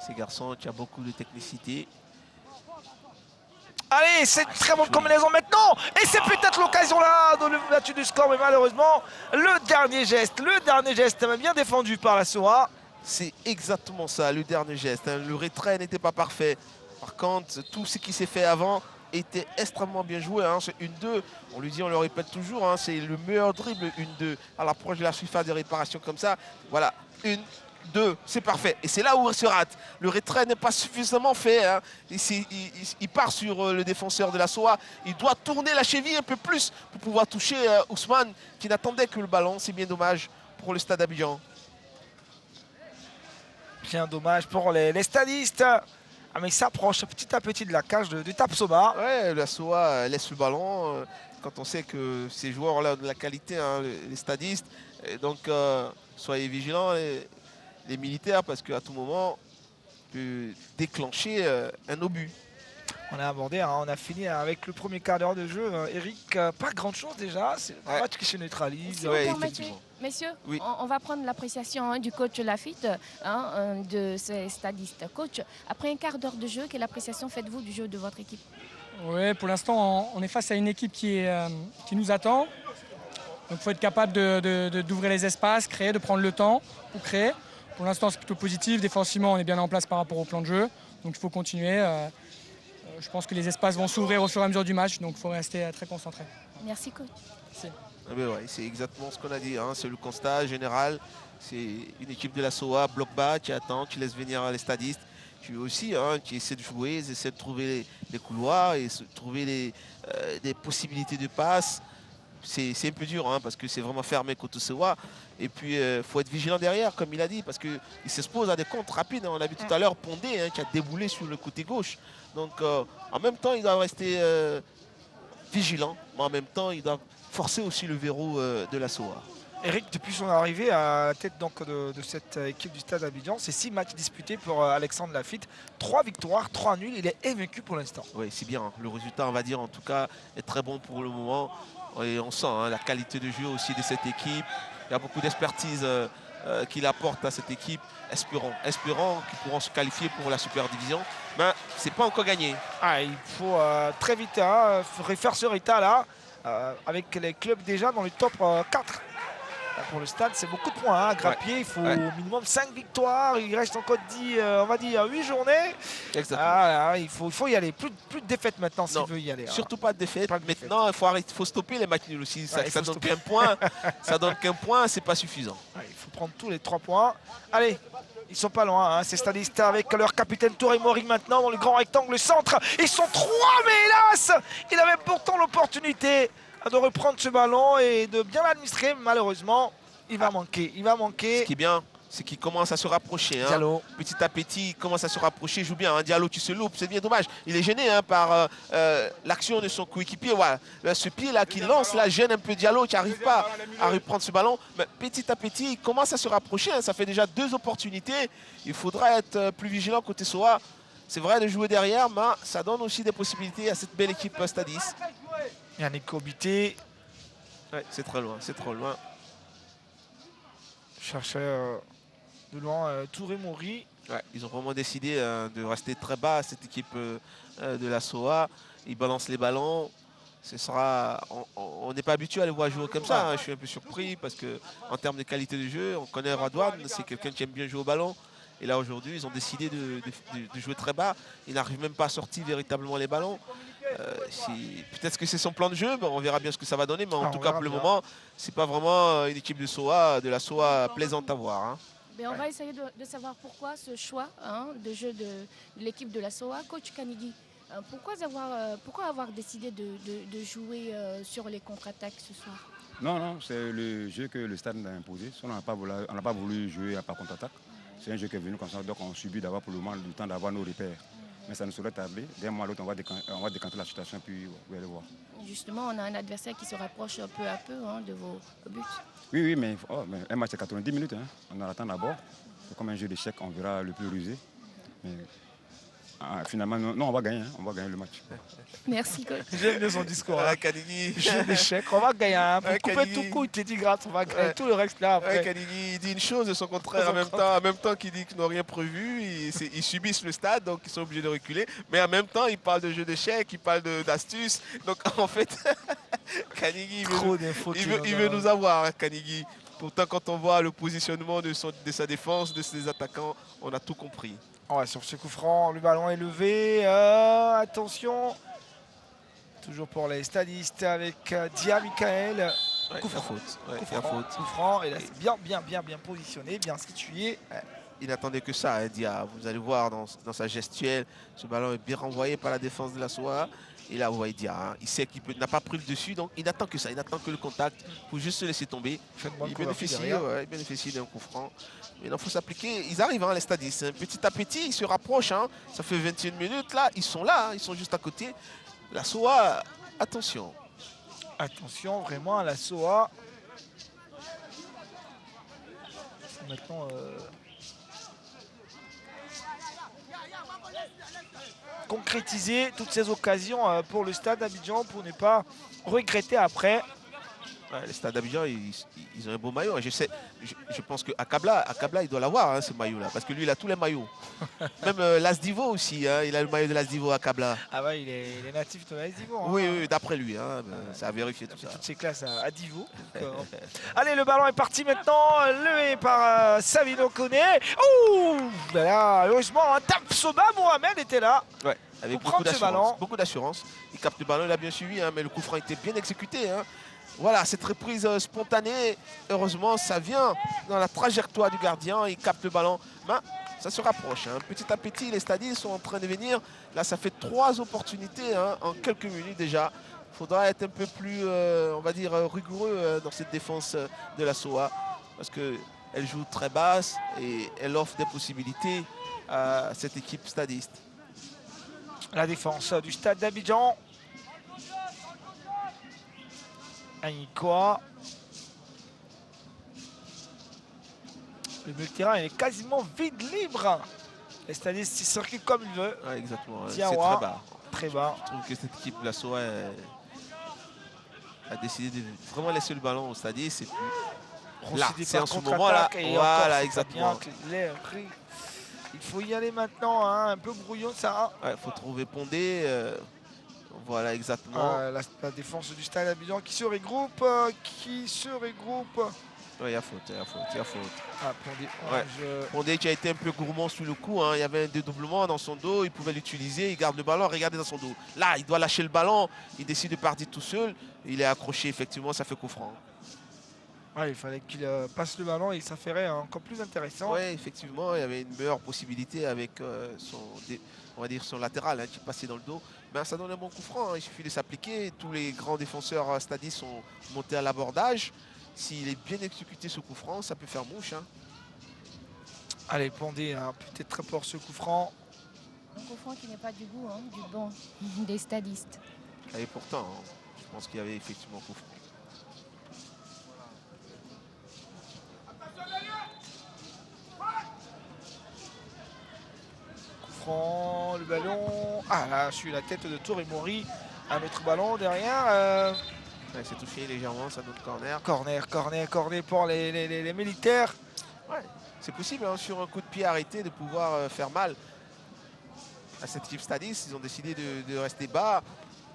Ces garçons qui ont beaucoup de technicité. Allez, c'est une très bonne combinaison maintenant. Et c'est peut-être l'occasion là de l'ouverture du score, mais malheureusement, le dernier geste bien défendu par la SOA. C'est exactement ça, le dernier geste. Hein. Le retrait n'était pas parfait. Par contre, tout ce qui s'est fait avant était extrêmement bien joué. Hein. C'est 1-2, on lui dit, on le répète toujours, hein, c'est le meilleur dribble, 1-2. À l'approche de la surface de réparation comme ça, voilà, 1-2, c'est parfait. Et c'est là où il se rate. Le retrait n'est pas suffisamment fait. Hein. Il part sur le défenseur de la SOA. Il doit tourner la cheville un peu plus pour pouvoir toucher Ousmane, qui n'attendait que le ballon. C'est bien dommage pour le Stade Abidjan. Bien dommage pour les stadistes. Ah, mais il s'approche petit à petit de la cage de Tapsoba. Ouais, la SOA laisse le ballon quand on sait que ces joueurs-là ont de la qualité, hein, les stadistes. Et donc, soyez vigilants, les militaires, parce qu'à tout moment, on peut déclencher un obus. On a abordé, hein, on a fini avec le premier quart d'heure de jeu. Eric, pas grand chose déjà. C'est un match qui se neutralise. Si vous permettez, messieurs, oui. on va prendre l'appréciation du coach Lafitte, de ces stadistes. Coach, après un quart d'heure de jeu, quelle appréciation faites-vous du jeu de votre équipe? Oui, pour l'instant, on est face à une équipe qui nous attend. Donc il faut être capable d'ouvrir les espaces, créer, de prendre le temps pour créer. Pour l'instant, c'est plutôt positif. Défensivement, on est bien en place par rapport au plan de jeu. Donc il faut continuer. Je pense que les espaces vont s'ouvrir au fur et à mesure du match, donc il faut rester très concentré. Merci coach. Merci. Ah ben ouais, c'est exactement ce qu'on a dit, hein. C'est le constat général. C'est une équipe de la SOA, bloc bas, qui attend, qui laisse venir les stadistes. Qui aussi, hein, qui essaie de jouer, ils essaient de trouver les couloirs et de trouver des possibilités de passe. C'est un peu dur, hein, parce que c'est vraiment fermé côté SOA. Et puis, il faut être vigilant derrière, comme il a dit, parce qu'il s'expose à des comptes rapides. Hein. On l'a vu tout à l'heure, Pondé, hein, qui a déboulé sur le côté gauche. Donc, en même temps, il doit rester vigilant, mais en même temps, il doit forcer aussi le verrou de la SOA. Eric, depuis son arrivée à la tête donc, de cette équipe du Stade Abidjan, c'est 6 matchs disputés pour Alexandre Lafitte. 3 victoires, 3 nuls. Il est invaincu pour l'instant. Oui, c'est bien. Hein. Le résultat, on va dire, en tout cas, est très bon pour le moment. Et on sent, hein, la qualité de jeu aussi de cette équipe. Il y a beaucoup d'expertise qu'il apporte à cette équipe. Espérons qu'ils pourront se qualifier pour la Super Division. Mais ce n'est pas encore gagné. Ah, il faut très vite faire ce rétat-là, avec les clubs déjà dans le top 4. Pour le Stade, c'est beaucoup de points. Hein. Grappier, il faut au minimum 5 victoires. Il reste encore 10, on va dire 8 journées. Exactement. Il faut y aller. Plus de défaites maintenant s'il veut y aller. Surtout pas de défaites. Maintenant, il faut stopper les matchs nuls aussi. Ça donne qu'un point. Ça donne qu'un point, c'est pas suffisant. Il faut prendre tous les 3 points. Allez, ils sont pas loin, hein, ces stadistes avec leur capitaine Touré Mori maintenant dans le grand rectangle centre. Ils sont 3, mais hélas, il avait pourtant l'opportunité de reprendre ce ballon et de bien l'administrer. Malheureusement, il va manquer. Ce qui est bien, c'est qu'il commence à se rapprocher. Hein. Diallo. Petit à petit, il commence à se rapprocher. Il joue bien. Hein. Diallo qui se loupe, c'est bien dommage. Il est gêné hein, par l'action de son coéquipier. Voilà. Ce pied-là qui lance, là, gêne un peu Diallo qui n'arrive pas à reprendre ce ballon. Mais petit à petit, il commence à se rapprocher. Hein. Ça fait déjà 2 opportunités. Il faudra être plus vigilant côté SOA. C'est vrai de jouer derrière, mais ça donne aussi des possibilités à cette belle équipe Stadis. Yannick Obité. Ouais, c'est trop loin, c'est trop loin. Cherchait de loin Touré Mori. Ouais, ils ont vraiment décidé de rester très bas, cette équipe de la SOA. Ils balancent les ballons. On n'est pas habitué à les voir jouer comme ça. Hein. Je suis un peu surpris parce qu'en termes de qualité de jeu, on connaît Radouane, c'est quelqu'un qui aime bien jouer au ballon. Et là aujourd'hui, ils ont décidé de jouer très bas. Ils n'arrivent même pas à sortir véritablement les ballons. Peut-être que c'est son plan de jeu, mais on verra bien ce que ça va donner. Mais en tout cas, pour le moment, c'est pas vraiment une équipe de la SOA plaisante à voir. Hein. Mais on va essayer de savoir pourquoi ce choix de jeu de l'équipe de la SOA. Coach Kanigui, pourquoi avoir décidé de jouer sur les contre-attaques ce soir? Non, c'est le jeu que le Stade nous a imposé. On n'a pas voulu jouer par contre-attaque. C'est un jeu qui est venu comme ça, donc on subit d'avoir pour le moment le temps d'avoir nos repères. Mais ça ne saurait tarder. D'un mois à l'autre, on va décanter la situation, puis vous allez voir. Justement, on a un adversaire qui se rapproche peu à peu hein, de vos buts. Oui, mais un match, c'est 90 minutes. Hein. On attend d'abord. C'est comme un jeu d'échecs, on verra le plus rusé. Mais finalement, non, on va gagner. Hein. On va gagner le match. Merci, coach. J'aime bien son discours. Ah, Hein. Kanigui. Jeu d'échecs, on va gagner. Hein. Pour couper Kanigui. tout coup, il te dit grâce, on va gagner tout le reste là après. Ouais, Kanigui, il dit une chose de son contraire en même temps qu'il dit qu'ils n'ont rien prévu, ils subissent le stade, donc ils sont obligés de reculer. Mais en même temps, il parle de jeu d'échecs, il parle d'astuces. Donc en fait, Kanigui, il veut nous avoir, hein, Kanigui. Pourtant, quand on voit le positionnement de sa défense, de ses attaquants, on a tout compris. Ouais, sur ce coup franc, le ballon est levé. Attention. Toujours pour les stadistes avec Dia Michael. Ouais, Coup il y a franc. faute. Ouais, Coup il y a franc, faute. coup franc. Et là, c'est bien positionné, bien situé. Il n'attendait que ça, hein, Dia. Vous allez voir dans sa gestuelle, ce ballon est bien renvoyé par la défense de la SOA. Il a envoyé Dia. Hein. Il sait qu'il n'a pas pris le dessus, donc il n'attend que ça. Il n'attend que le contact pour juste se laisser tomber. Il bénéficie d'un coup franc. Mais il faut s'appliquer. Ils arrivent, hein, les stadistes. Hein. Petit à petit, ils se rapprochent. Hein. Ça fait 21 minutes. Là, ils sont là. Hein. Ils sont juste à côté. La SOA, attention. Attention, vraiment, à la SOA. Maintenant... concrétiser toutes ces occasions pour le Stade d'Abidjan pour ne pas regretter après. Ouais, le Stade d'Abidjan, ils ont un beau maillot. Je pense qu'Akabla, il doit l'avoir, hein, ce maillot-là. Parce que lui, il a tous les maillots. Même Lasdivo aussi, hein, il a le maillot de Lasdivo Akabla. Ah ouais, il est natif de Lasdivo. Hein. Oui, d'après lui. Hein, ça a vérifié tout ça. Toutes ses classes à Divo. Allez, le ballon est parti maintenant, levé par Savino Kone. Ouh là, heureusement, un tape Soba Mohamed était là. Ouais, avec beaucoup d'assurance. Il capte le ballon, il a bien suivi, hein, mais le coup franc était bien exécuté. Hein. Voilà, cette reprise spontanée, heureusement, ça vient dans la trajectoire du gardien. Il capte le ballon. Ben, ça se rapproche. Hein. Petit à petit, les stadiers sont en train de venir. Là, ça fait 3 opportunités hein, en quelques minutes déjà. Il faudra être un peu plus, on va dire, rigoureux dans cette défense de la SOA. Parce qu'elle joue très basse et elle offre des possibilités à cette équipe stadiste. La défense du Stade d'Abidjan. Anikoa. Le milieu de terrain il est quasiment vide, libre. Les stadistes circulent comme il veut. Ouais, exactement. C'est Diawa, très bas. Très bas. Je trouve que cette équipe de la SOA a décidé de vraiment laisser le ballon au stadiste. Là, c'est en ce moment-là. Voilà, exactement. Il faut y aller maintenant, hein, un peu brouillon ça. Il faut trouver Pondé. Voilà, exactement. La défense du Stade d'Abidjan qui se regroupe. Oui, il y a faute. Ah, Pondé, Pondé qui a été un peu gourmand sous le coup. Hein. Il y avait un dédoublement dans son dos. Il pouvait l'utiliser. Il garde le ballon. Regardez dans son dos. Là, il doit lâcher le ballon. Il décide de partir tout seul. Il est accroché, effectivement. Ça fait coup franc. Ouais, il fallait qu'il passe le ballon et ça ferait encore plus intéressant. Oui, effectivement, il y avait une meilleure possibilité avec son latéral hein, qui passait dans le dos. Ben, ça donne un bon coup franc, hein. Il suffit de s'appliquer. Tous les grands défenseurs stadistes sont montés à l'abordage. S'il est bien exécuté ce coup franc, ça peut faire mouche. Hein. Allez, Pondé, hein, peut-être très fort ce coup franc. Un coup franc qui n'est pas du goût, hein, du bon des stadistes. Et pourtant, hein, je pense qu'il y avait effectivement coup franc. Le ballon. Ah là, je suis la tête de Tour et Mori. Un autre ballon derrière. Ouais, c'est touché légèrement, ça donne corner. Corner pour les militaires. Ouais, c'est possible hein, sur un coup de pied arrêté de pouvoir faire mal à cette équipe stadiste. Ils ont décidé de rester bas.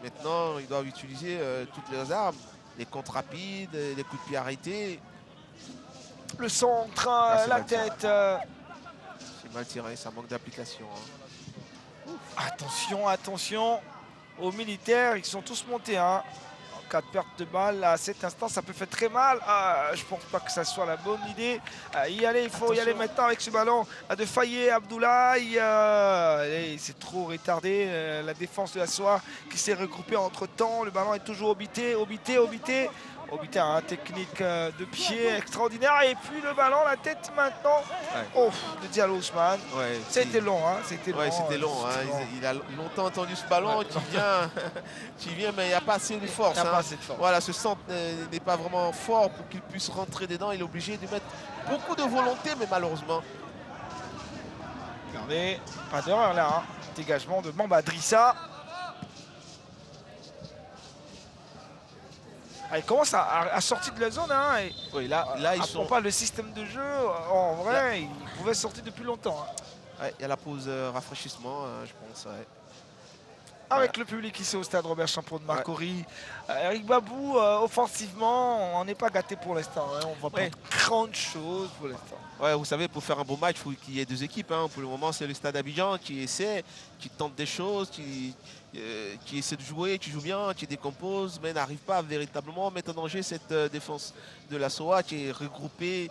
Maintenant, ils doivent utiliser toutes leurs armes. Les comptes rapides, les coups de pied arrêtés. Le centre, la tête. C'est mal tiré, ça manque d'application. Hein. Attention aux militaires, ils sont tous montés. Hein. En cas de perte de balle, à cet instant, ça peut faire très mal. Je ne pense pas que ça soit la bonne idée. Il faut y aller maintenant avec ce ballon de Faye Abdoulaye. C'est trop retardé. La défense de la SOA qui s'est regroupée entre temps. Le ballon est toujours obité. Obité a un technique de pied extraordinaire. Et puis le ballon, la tête maintenant. Ouais. Oh, de Diallo Ousmane. Ouais, C'était long, hein. C'était ouais, long. c'était long. Hein. c'était long. Il a longtemps entendu ce ballon Ouais. qui vient, qui vient, mais il n'y a pas assez de force. Il n'y a Hein. pas assez de force. Voilà, ce centre n'est pas vraiment fort pour qu'il puisse rentrer dedans. Il est obligé de mettre beaucoup de volonté, mais malheureusement. Regardez, pas d'erreur là. Hein. Dégagement de Mamba Drissa. Ah, il commence à sortir de la zone. Hein, et Oui, là ils sont. pas le système de jeu. En vrai, il pouvait sortir depuis longtemps. Hein. Ouais, il y a la pause rafraîchissement, je pense. Ouais. Avec le public ici au stade Robert Champeau de Marcory. Eric Babou, offensivement, on n'est pas gâté pour l'instant. Hein. On ne voit pas de grandes choses pour l'instant. Ouais, vous savez, pour faire un bon match, il faut qu'il y ait deux équipes. Hein. Pour le moment, c'est le Stade Abidjan qui essaie, qui tente des choses, qui essaie de jouer, qui joue bien, qui décompose, mais n'arrive pas à véritablement mettre en danger cette défense de la SOA qui est regroupée,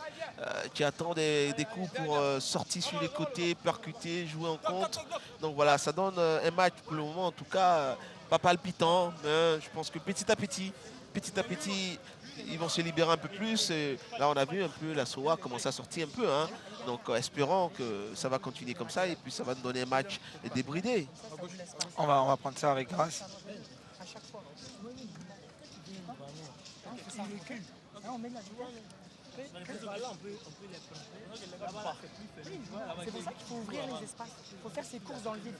qui attend des coups pour sortir sur les côtés, percuter, jouer en contre. Donc voilà, ça donne un match pour le moment, en tout cas, pas palpitant. Mais je pense que petit à petit, ils vont se libérer un peu plus. Et là, on a vu un peu la SOA commencer à sortir un peu. Hein. Donc, espérons que ça va continuer comme ça et puis ça va nous donner un match débridé. On va prendre ça avec grâce. C'est pour ça qu'il faut ouvrir les espaces. Il faut faire ses courses dans le vide.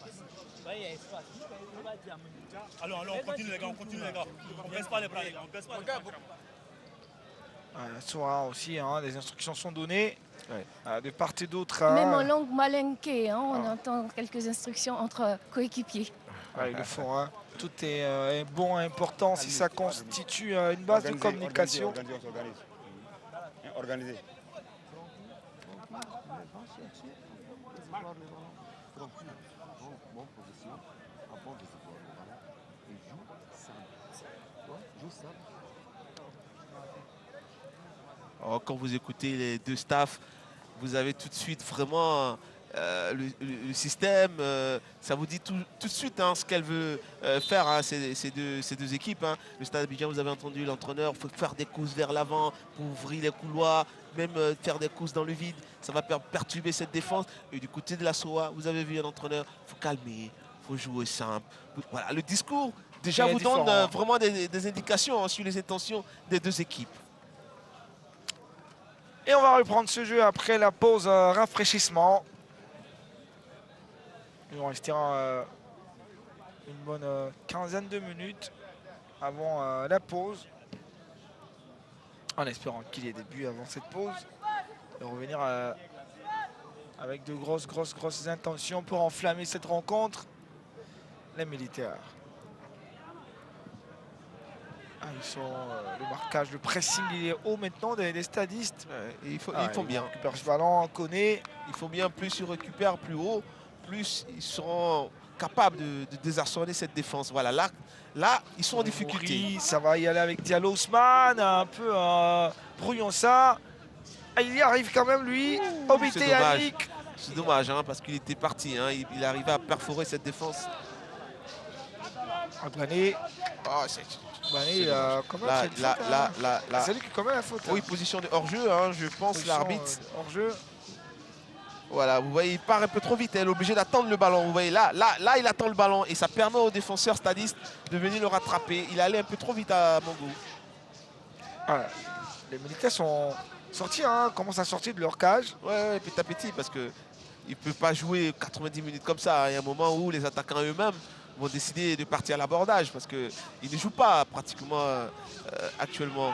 Alors, on continue les gars, On baisse pas les bras les gars, on baisse pas les bras. La SOA aussi, hein, des instructions sont données de part et d'autre. Même en langue malinquée, hein, on entend quelques instructions entre coéquipiers. Ils le font. Hein. Tout est bon et important si ça constitue une base de communication. Organisé. Alors, quand vous écoutez les deux staffs, vous avez tout de suite vraiment le système. Ça vous dit tout de suite hein, ce qu'elle veut faire, hein, ces deux équipes. Hein. Le Stade Abidjan, vous avez entendu l'entraîneur, il faut faire des courses vers l'avant pour ouvrir les couloirs, même faire des courses dans le vide. Ça va perturber cette défense. Et du côté de la SOA, vous avez vu un entraîneur, il faut calmer, il faut jouer simple. Voilà, le discours déjà vous donne vraiment des indications hein, sur les intentions des deux équipes. Et on va reprendre ce jeu après la pause rafraîchissement. Il nous restera une bonne quinzaine de minutes avant la pause. En espérant qu'il y ait des buts avant cette pause. Et revenir avec de grosses intentions pour enflammer cette rencontre. Les militaires. Le marquage, le pressing, il est haut maintenant des stadistes. Ils font bien. Ils récupèrent ce ballon, on connaît. Il faut bien, plus ils récupèrent plus haut, plus ils seront capables de désarçonner cette défense. Voilà, là ils sont en difficulté. Ça va y aller avec Diallo Ousmane, un peu brouillon ça. Il y arrive quand même lui. Obité Yannick. C'est dommage hein, parce qu'il était parti. Hein. Il arrivait à perforer cette défense. Ablané. Oh, c'est lui qui commet la faute. Oui, position de hors-jeu, hein, je pense, l'arbitre. Hors-jeu. Voilà, vous voyez, il part un peu trop vite, il est obligé d'attendre le ballon. Vous voyez, là, il attend le ballon et ça permet aux défenseurs stadistes de venir le rattraper. Il allait un peu trop vite à mon goût. Voilà. Les militaires sont sortis, hein, commencent à sortir de leur cage. Ouais, petit à petit, parce qu'ils ne peuvent pas jouer 90 minutes comme ça. Il y a un moment où les attaquants eux-mêmes vont décider de partir à l'abordage parce qu'ils ne jouent pas pratiquement actuellement.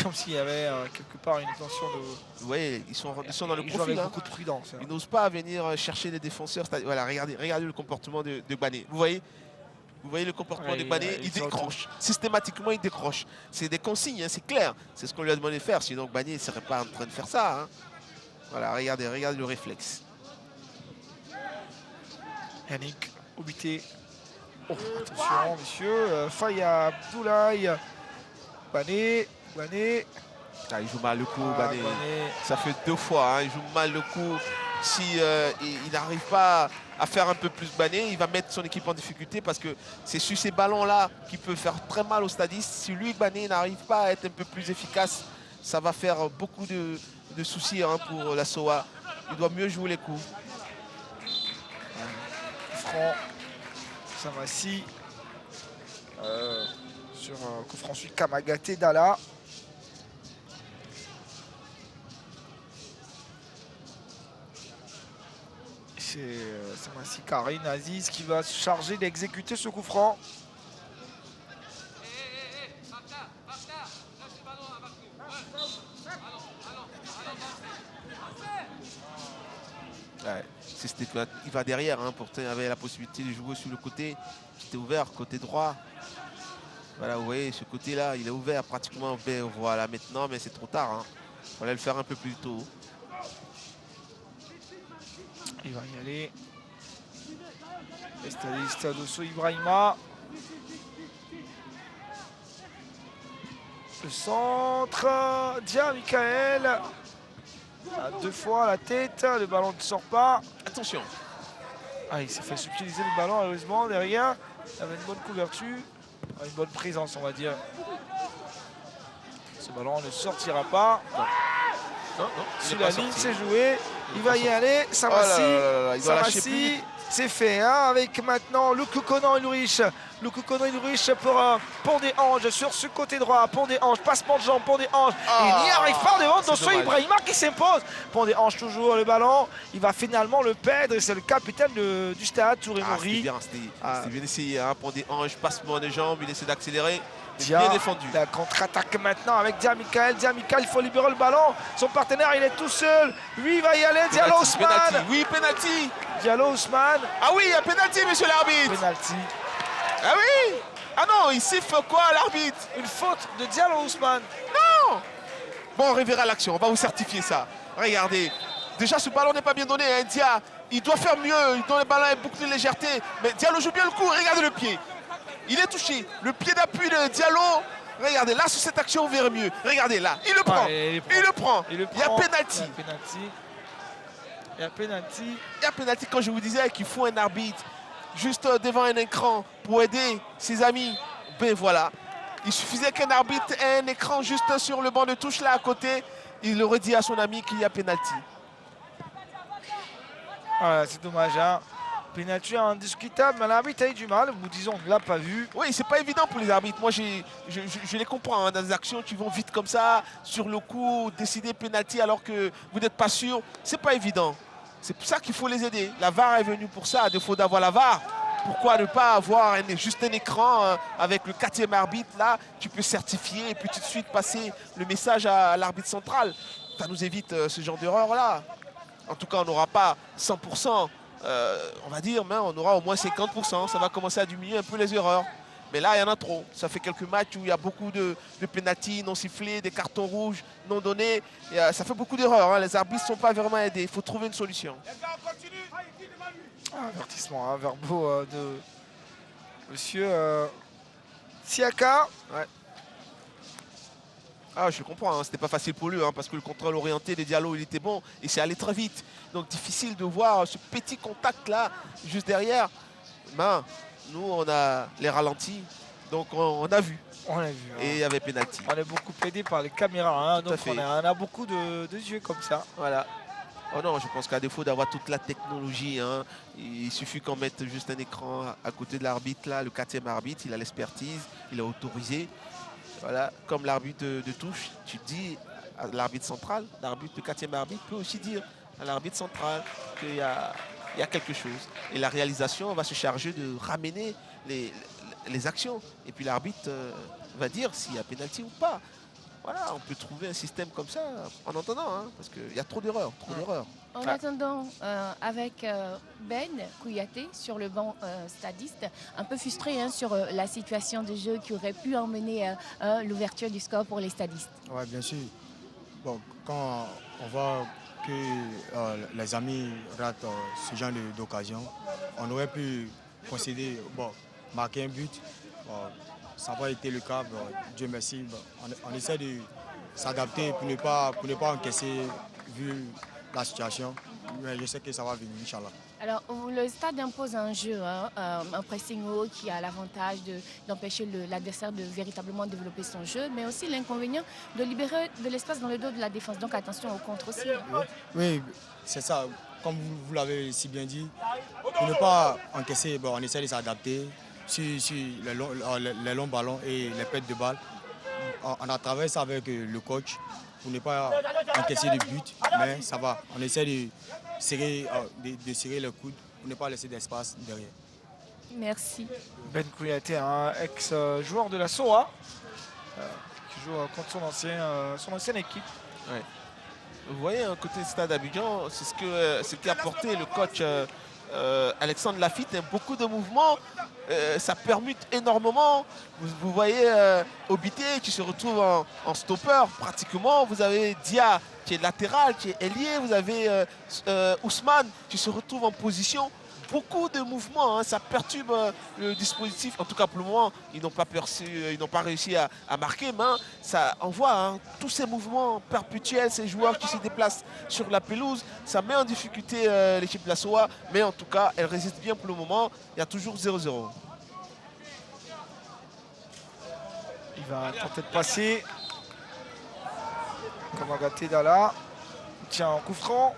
Comme s'il y avait quelque part une intention de... Oui, ils sont dans le profil. Avec beaucoup de prudence. Hein. Ils n'osent pas venir chercher les défenseurs. Voilà, regardez le comportement de Gbané. Vous voyez le comportement de Gbané, il décroche. Systématiquement, il décroche. C'est des consignes, hein, c'est clair. C'est ce qu'on lui a demandé de faire. Sinon, Gbané ne serait pas en train de faire ça. Hein. Voilà, regardez le réflexe. Yannick, Obité. Oh, attention, messieurs. Faya Abdoulaye. Gbané. Ah, il joue mal le coup, Gbané. Ça fait 2 fois, hein, il joue mal le coup. si il n'arrive pas à faire un peu plus Bané, il va mettre son équipe en difficulté parce que c'est sur ces ballons-là qui peut faire très mal au stadiste. Si lui, Bané, n'arrive pas à être un peu plus efficace, ça va faire beaucoup de soucis hein, pour la SOA. Il doit mieux jouer les coups. Franc, Samassi. Sur coup franc suite Kamagaté Dalla. C'est Samassi Karine Aziz qui va se charger d'exécuter ce coup franc. Ouais, il va derrière, hein, pourtant il avait la possibilité de jouer sur le côté. C'était ouvert, côté droit. Voilà, vous voyez, ce côté-là, il est ouvert pratiquement. Ben, voilà, maintenant, mais c'est trop tard. Hein. Il fallait le faire un peu plus tôt. Il va y aller. Stadiste Adosso Ibrahima. Le centre. Dia Michael. Deux fois la tête. Le ballon ne sort pas. Attention. Ah, il s'est fait subtiliser le ballon, heureusement, derrière. Il avait une bonne couverture. Une bonne présence, on va dire. Ce ballon ne sortira pas. Non, sur la ligne, c'est joué. Il va y aller. Samassi, c'est fait. Hein, avec maintenant Luku Konan Ilurich. Luku Konan Ilurich pour Pont des Anges sur ce côté droit. Pont des Anges, passement de jambe, Pont des Anges. Il n'y arrive pas devant Dosso Ibrahima qui s'impose. Pont des Anges toujours le ballon. Il va finalement le perdre. C'est le capitaine du stade, Touré Mori. C'était bien essayé. Hein, Pont des Anges, passement de jambes. Il essaie d'accélérer. Dia, bien défendu. La contre-attaque maintenant avec Dia Michael. Dia Michael, il faut libérer le ballon. Son partenaire, il est tout seul. Lui, il va y aller. Diallo Ousmane. Oui, penalty. Diallo Ousmane. Ah oui, il y a penalty, monsieur l'arbitre. Penalty. Ah oui. Ah non, il siffle quoi, l'arbitre? Une faute de Diallo Ousmane. Non. Bon, on reverra l'action. On va vous certifier ça. Regardez. Déjà, ce ballon n'est pas bien donné. Hein. Dia, il doit faire mieux. Il donne le ballon avec beaucoup de légèreté. Mais Diallo joue bien le coup. Regardez le pied. Il est touché. Le pied d'appui de Diallo. Regardez, là, sur cette action, on verra mieux. Regardez, là. Il le prend. Il le prend. Il y a pénalty. Il y a pénalty. Il y a pénalty quand je vous disais qu'il faut un arbitre juste devant un écran pour aider ses amis. Ben voilà. Il suffisait qu'un arbitre ait un écran juste sur le banc de touche là à côté. Il aurait dit à son ami qu'il y a pénalty. Voilà, c'est dommage. Hein. Pénalty indiscutable, mais l'arbitre a eu du mal. Nous disons, on ne l'a pas vu. Oui, c'est pas évident pour les arbitres. Moi, je les comprends. Hein. Dans des actions qui vont vite comme ça, sur le coup, décider pénalty alors que vous n'êtes pas sûr, c'est pas évident. C'est pour ça qu'il faut les aider. La VAR est venue pour ça, à défaut d'avoir la VAR. Pourquoi ne pas avoir juste un écran avec le 4e arbitre là, tu peux certifier et puis tout de suite passer le message à l'arbitre central. Ça nous évite ce genre d'erreur là. En tout cas, on n'aura pas 100%. On va dire, mais on aura au moins 50%. Ça va commencer à diminuer un peu les erreurs. Mais là, il y en a trop. Ça fait quelques matchs où il y a beaucoup de pénaltys non sifflés, des cartons rouges non donnés. Ça fait beaucoup d'erreurs. Hein. Les arbitres ne sont pas vraiment aidés. Il faut trouver une solution. Avertissement, hein, verbaux de monsieur Siaka. Ouais. Ah, je comprends, hein. C'était pas facile pour lui, hein, parce que le contrôle orienté des Diallo, il était bon et c'est allé très vite. Donc difficile de voir ce petit contact là, juste derrière. Ben, nous, on a les ralentis, donc on a vu. On a vu. Hein. Et il y avait pénalty. On est beaucoup aidé par les caméras, hein, donc on a beaucoup de yeux comme ça. Voilà. Oh non, je pense qu'à défaut d'avoir toute la technologie, hein, il suffit qu'on mette juste un écran à côté de l'arbitre là, le 4e arbitre, il a l'expertise, il a autorisé. Voilà, comme l'arbitre de touche, tu dis à l'arbitre central, l'arbitre, le 4e arbitre peut aussi dire à l'arbitre central qu'il y a quelque chose. Et la réalisation va se charger de ramener les actions. Et puis l'arbitre va dire s'il y a pénalty ou pas. Voilà, on peut trouver un système comme ça en entendant, hein, parce qu'il y a trop d'erreurs. En attendant, avec Ben Kouyaté sur le banc stadiste, un peu frustré hein, sur la situation de jeu qui aurait pu emmener l'ouverture du score pour les stadistes. Oui, bien sûr. Bon, quand on voit que les amis ratent ce genre d'occasion, on aurait pu concéder, marquer un but. Ça n'a pas été le cas, Dieu merci. On essaie de s'adapter pour ne pas encaisser vu la situation. Mais je sais que ça va venir, Inch'Allah. Alors, le stade impose un jeu, hein, un pressing haut qui a l'avantage d'empêcher l'adversaire de véritablement développer son jeu, mais aussi l'inconvénient de libérer de l'espace dans le dos de la défense. Donc attention au contre aussi. Hein. Oui, c'est ça. Comme vous l'avez si bien dit, pour ne pas encaisser, bon, on essaie de s'adapter sur les longs ballons et les pertes de balles. On a travaillé ça avec le coach pour ne pas encaisser de but, mais ça va. On essaie de serrer les coudes pour ne pas laisser d'espace derrière. Merci. Ben Kouyaté, un ex-joueur de la SOA, qui joue contre son ancienne équipe. Ouais. Vous voyez, un côté stade Abidjan, c'est ce qu'a apporté le coach Alexandre Lafitte. Beaucoup de mouvements, ça permute énormément. Vous voyez Obité qui se retrouve en stopper pratiquement. Vous avez Dia qui est latéral, qui est ailier. Vous avez Ousmane qui se retrouve en position. Beaucoup de mouvements, hein, ça perturbe le dispositif. En tout cas, pour le moment, ils n'ont pas réussi à marquer. Mais ça envoie hein, tous ces mouvements perpétuels, ces joueurs qui se déplacent sur la pelouse. Ça met en difficulté l'équipe de la SOA. Mais en tout cas, elle résiste bien pour le moment. Il y a toujours 0-0. Il va tenter de passer. Kamagaté Dalla. Tiens, en coup franc.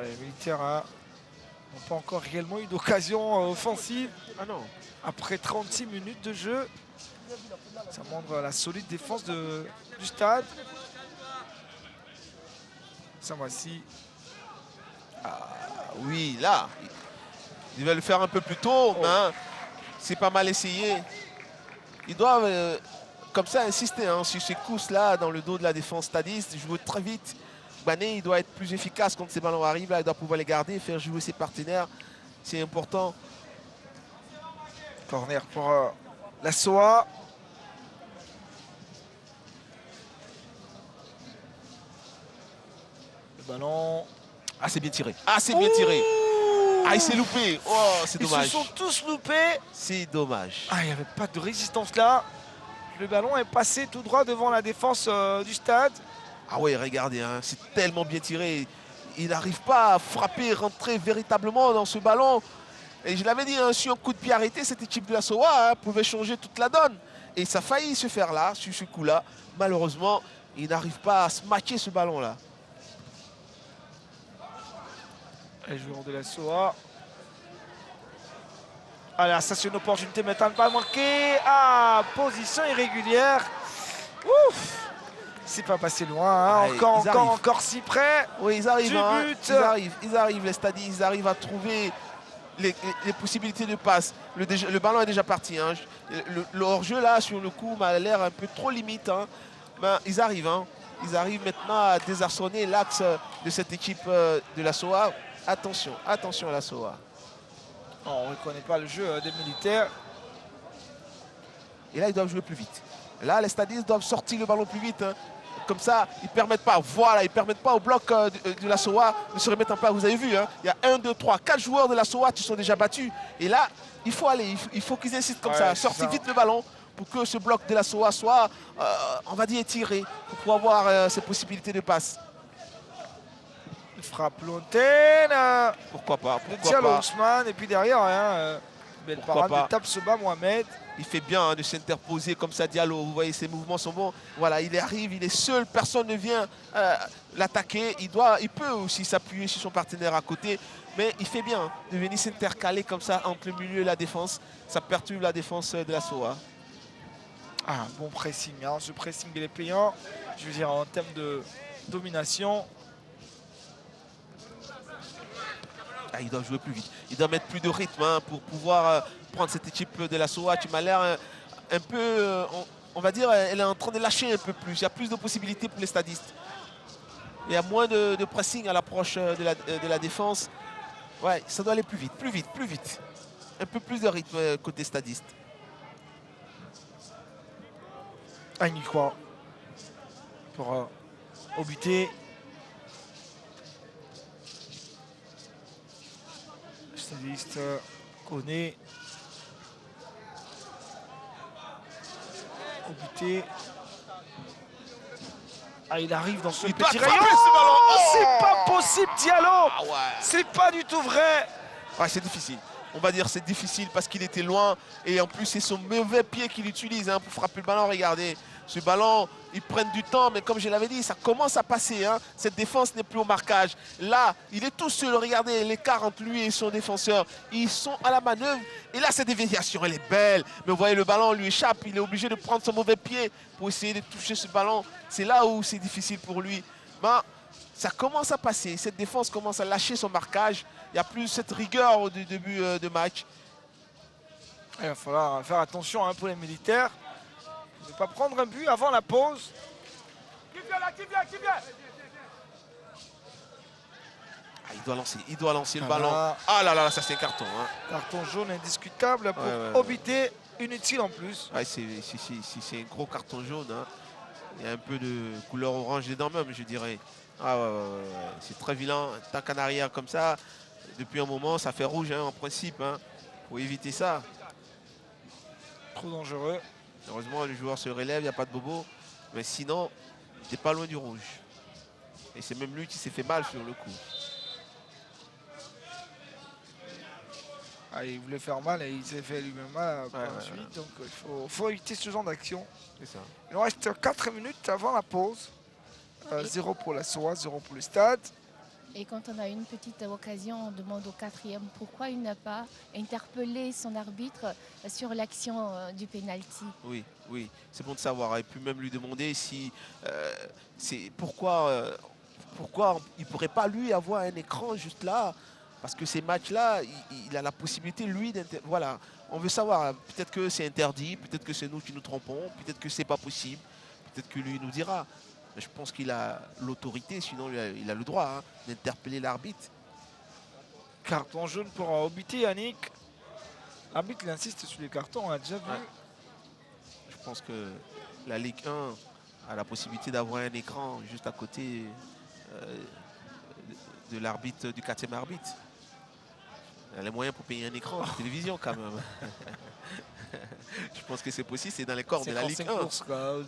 Les militaires n'ont pas encore réellement eu d'occasion offensive. Ah non. Après 36 minutes de jeu. Ça montre la solide défense du stade. Ça voici. Oui, là, ils veulent le faire un peu plus tôt, mais c'est pas mal essayé. Ils doivent, comme ça, insister hein, sur ces courses-là dans le dos de la défense stadiste, jouer très vite. Bané, il doit être plus efficace quand ces ballons arrivent. Là, il doit pouvoir les garder, faire jouer ses partenaires. C'est important. Corner pour la SOA. Le ballon. Ah, c'est bien tiré. Ah, c'est bien tiré. Ah, il s'est loupé. Oh, c'est dommage. Ils se sont tous loupés. C'est dommage. Ah, il n'y avait pas de résistance là. Le ballon est passé tout droit devant la défense du stade. Ah ouais, regardez, hein, c'est tellement bien tiré. Il n'arrive pas à frapper, rentrer véritablement dans ce ballon. Et je l'avais dit, hein, sur un coup de pied arrêté, cette équipe de la SOA pouvait changer toute la donne. Et ça a failli se faire là, sur ce coup-là. Malheureusement, il n'arrive pas à se matcher ce ballon-là. Les joueurs de la SOA. Allez, ça c'est une opportunité maintenant de ne pas manquer. Ah, position irrégulière. Ouf! C'est pas passé loin, hein. Encore si près. Oui, ils arrivent, hein. But. Ils arrivent, les stadistes, ils arrivent à trouver les possibilités de passe. Le ballon est déjà parti. Hein. Le hors-jeu là, sur le coup, m'a l'air un peu trop limite. Hein. Mais ils arrivent, hein. Ils arrivent maintenant à désarçonner l'axe de cette équipe de la SOA. Attention, attention à la SOA. On ne reconnaît pas le jeu des militaires. Et là, ils doivent jouer plus vite. Là, les stadistes doivent sortir le ballon plus vite. Hein. Comme ça, ils ne permettent pas, voilà, ils permettent pas au bloc de la SOA de se remettre en place. Vous avez vu, hein, il y a 1, 2, 3, 4 joueurs de la SOA qui sont déjà battus. Et là, il faut aller, il faut qu'ils insistent comme ça. Sortez vite le ballon pour que ce bloc de la SOA soit, on va dire, étiré pour pouvoir avoir ces possibilités de passe. Frappe lointaine. Pourquoi pas, pourquoi pas. Ousmane, et puis derrière, hein, belle parade de Tapsoba Mohamed. Il fait bien hein, de s'interposer comme ça, Diallo. Vous voyez, ses mouvements sont bons. Voilà, il arrive, il est seul, personne ne vient l'attaquer. Il peut aussi s'appuyer sur son partenaire à côté. Mais il fait bien de venir s'intercaler comme ça entre le milieu et la défense. Ça perturbe la défense de la SOA. Ah, bon pressing. Hein. Ce pressing, il est payant. Je veux dire, en termes de domination. Ah, il doit jouer plus vite. Il doit mettre plus de rythme hein, pour pouvoir prendre cette équipe de la SOA. Tu m'as l'air un peu, on va dire, elle est en train de lâcher un peu plus. Il y a plus de possibilités pour les stadistes. Il y a moins de pressing à l'approche de la défense. Ouais, ça doit aller plus vite, plus vite, plus vite. Un peu plus de rythme côté stadiste. Ah, il y croit. Pour Obité. Stadiste connaît. Obité. Ah, il arrive dans ce Il doit petit attraper rayon. ce ballon. Oh, Oh, c'est pas possible, Diallo. Ah ouais. C'est pas du tout vrai. Ouais, c'est difficile. On va dire c'est difficile parce qu'il était loin et en plus c'est son mauvais pied qu'il utilise pour frapper le ballon. Regardez, ce ballon, ils prennent du temps, mais comme je l'avais dit, ça commence à passer. Cette défense n'est plus au marquage. Là, il est tout seul. Regardez l'écart entre lui et son défenseur. Ils sont à la manœuvre. Et là, cette déviation, elle est belle. Mais vous voyez, le ballon lui échappe. Il est obligé de prendre son mauvais pied pour essayer de toucher ce ballon. C'est là où c'est difficile pour lui. Ben, ça commence à passer. Cette défense commence à lâcher son marquage. Il n'y a plus cette rigueur au début de match. Il va falloir faire attention pour les militaires. Ne pas prendre un but avant la pause. Qui vient là? Qui vient? Ah, il doit lancer le Ah ballon. là. Ah là là, ça c'est un carton. Carton jaune indiscutable pour Ouais. Obité. Inutile en plus. Ouais, c'est un gros carton jaune. Il y a un peu de couleur orange dedans même, je dirais. Ah ouais. C'est très vilain. Tant qu'en arrière comme ça, depuis un moment, ça fait rouge en principe. Faut éviter ça. Trop dangereux. Heureusement, le joueur se relève, il n'y a pas de bobo. Mais sinon, il n'est pas loin du rouge. Et c'est même lui qui s'est fait mal sur le coup. Ah, il voulait faire mal et il s'est fait lui-même mal par la suite. Donc il faut éviter ce genre d'action. C'est ça. Il nous reste 4 minutes avant la pause. 0 pour la SOA, 0 pour le stade. Et quand on a une petite occasion, on demande au quatrième pourquoi il n'a pas interpellé son arbitre sur l'action du penalty. Oui, c'est bon de savoir. Et puis même lui demander si pourquoi il ne pourrait pas lui avoir un écran juste là. Parce que ces matchs-là, il a la possibilité, lui, voilà. On veut savoir, peut-être que c'est interdit, peut-être que c'est nous qui nous trompons, peut-être que c'est pas possible, peut-être que lui nous dira. Mais je pense qu'il a l'autorité, sinon il a le droit d'interpeller l'arbitre. Carton jaune pour Obité, Yannick. L'arbitre il insiste sur les cartons, on a déjà vu. Ouais. Je pense que la Ligue 1 a la possibilité d'avoir un écran juste à côté de l'arbitre, du 4e arbitre. Il a les moyens pour payer un écran de télévision quand même. Je pense que c'est possible, c'est dans les corps de la Ligue 1. Courses, quoi.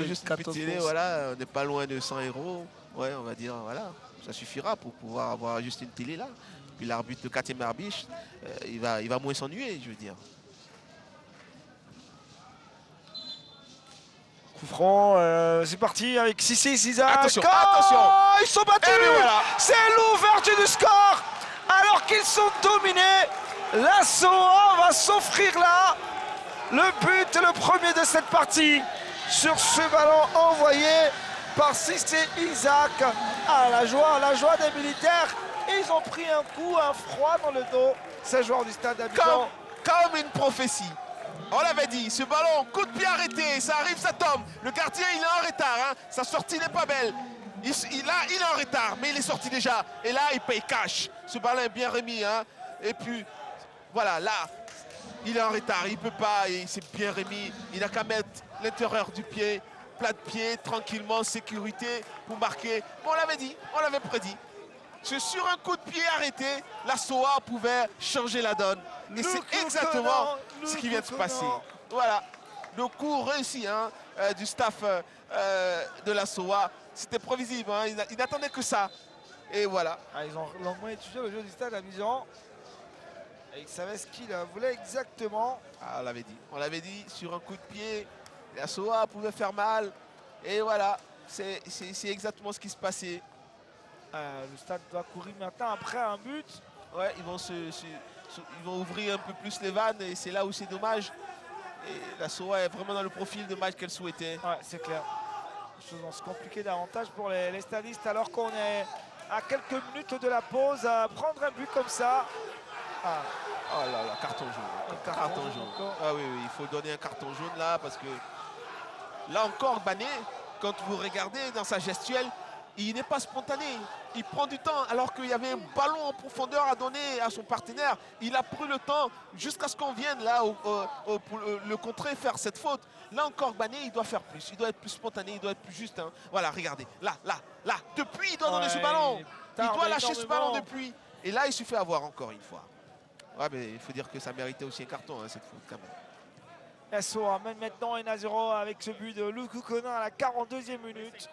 Juste une petite télé, voilà, on n'est pas loin de 100 €. Ouais, on va dire, voilà, ça suffira pour pouvoir avoir juste une télé là. Puis l'arbitre, le 4e arbitre, il va moins s'ennuyer, je veux dire. Coup franc, c'est parti avec Cissé et Cisa. Attention, Score. attention. Ils sont battus. Voilà. C'est l'ouverture du score. Alors qu'ils sont dominés, la SOA va s'offrir là le but, le premier de cette partie. Sur ce ballon envoyé par Cissé Isaac. Ah, la joie des militaires. Ils ont pris un coup, un froid dans le dos, ces joueurs du stade d'Abidjan. Comme une prophétie. On l'avait dit, ce ballon, coup de pied arrêté, ça arrive, ça tombe. Le gardien, il est en retard, sa sortie n'est pas belle. Il est en retard, mais il est sorti déjà. Et là, il paye cash. Ce ballon est bien remis. Et puis, voilà, là, il est en retard. Il ne peut pas, et c'est bien remis. Il n'a qu'à mettre l'intérieur du pied, plat de pied, tranquillement, sécurité, pour marquer. Bon, on l'avait dit, on l'avait prédit. Sur un coup de pied arrêté, la SOA pouvait changer la donne. Et c'est exactement ce qui vient de se passer. Voilà, le coup réussi du staff de la SOA. C'était prévisible, ils n'attendaient que ça. Et voilà. Ils ont longuement étudié le jeu du stade d'Abidjan. Et ils savaient ce qu'ils voulaient exactement. On l'avait dit, sur un coup de pied, la SOA pouvait faire mal. Et voilà, c'est exactement ce qui se passait. Le stade doit courir maintenant après un but. Ouais, ils vont ouvrir un peu plus les vannes et c'est là où c'est dommage. Et la SOA est vraiment dans le profil de match qu'elle souhaitait. Ouais, c'est clair. Les choses vont se compliquer davantage pour les stadistes alors qu'on est à quelques minutes de la pause. À prendre un but comme ça. Oh là là, carton jaune. Carton jaune. Ah oui, il faut donner un carton jaune là parce que là encore, Bané, quand vous regardez dans sa gestuelle, il n'est pas spontané. Il prend du temps alors qu'il y avait un ballon en profondeur à donner à son partenaire. Il a pris le temps jusqu'à ce qu'on vienne là pour le contrer, faire cette faute. Là encore, Bané, il doit faire plus. Il doit être plus spontané, il doit être plus juste. Voilà, regardez. Là. Depuis, il doit donner ce ballon. Il doit lâcher ce ballon depuis. Et là, il se fait avoir encore une fois. Ouais, mais il faut dire que ça méritait aussi un carton, cette faute quand même. SOA mène maintenant 1-0 avec ce but de Luku Konan à la 42e minute.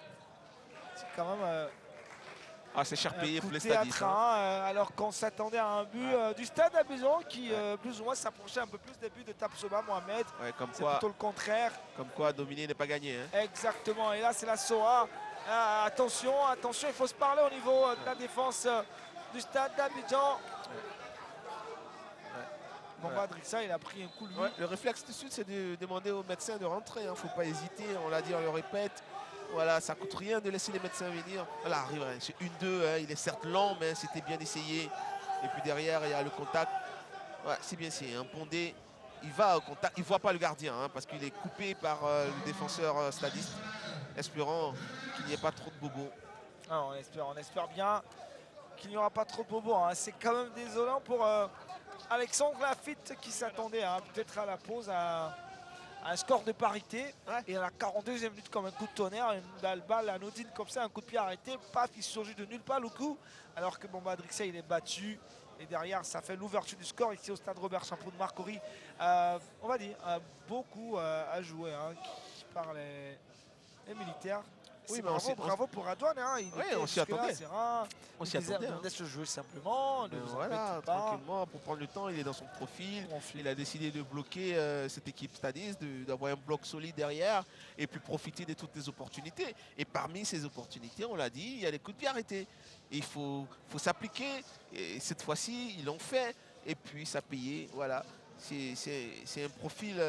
C'est quand même Ah, c'est cher un payé coup pour les de théâtre, stadistes. Hein. alors qu'on s'attendait à un but du Stade Abidjan qui plus ou moins s'approchait un peu plus des buts de Tapsoba Mohamed. Ouais, C'est plutôt le contraire. comme quoi dominer n'est pas gagné. Hein. Exactement. Et là, c'est la SOA. Attention, attention, il faut se parler au niveau de la défense du Stade d'Abidjan. Bon, Drissa, il a pris un coup lui. Ouais, le réflexe tout de suite, c'est de demander aux médecins de rentrer. Il ne faut pas hésiter, on l'a dit, on le répète. Voilà, ça ne coûte rien de laisser les médecins venir. Voilà, arrive, hein, c'est 1-2, hein, il est certes lent, mais c'était bien essayé. Et puis derrière, il y a le contact. Ouais, c'est bien essayé. Un Pondé, il va au contact, il ne voit pas le gardien, hein, parce qu'il est coupé par le défenseur stadiste, espérant qu'il n'y ait pas trop de bobos. Ah, on espère bien qu'il n'y aura pas trop de bobos. Hein. C'est quand même désolant pour Alexandre Lafitte qui s'attendait peut-être à la pause à un score de parité. Ouais. Et à la 42e minute, comme un coup de tonnerre, une balle anodine comme ça, un coup de pied arrêté, paf, il surgit de nulle part le coup. Alors que Bamba Drissa, il est battu. Et derrière, ça fait l'ouverture du score ici au stade Robert Champoux de Marcory. On va dire, beaucoup à jouer par les militaires. Oui, bravo pour Adouane. Hein. On s'y attendait. On s'y attendait. On laisse jouer simplement. Voilà, tranquillement, pour prendre le temps, il est dans son profil. Il a décidé de bloquer cette équipe stadiste, d'avoir un bloc solide derrière et puis profiter de toutes les opportunités. Et parmi ces opportunités, on l'a dit, il y a des coups de pied arrêtés. Et il faut s'appliquer. Et cette fois-ci, ils l'ont fait. Et puis, ça a payé. Voilà. C'est un profil...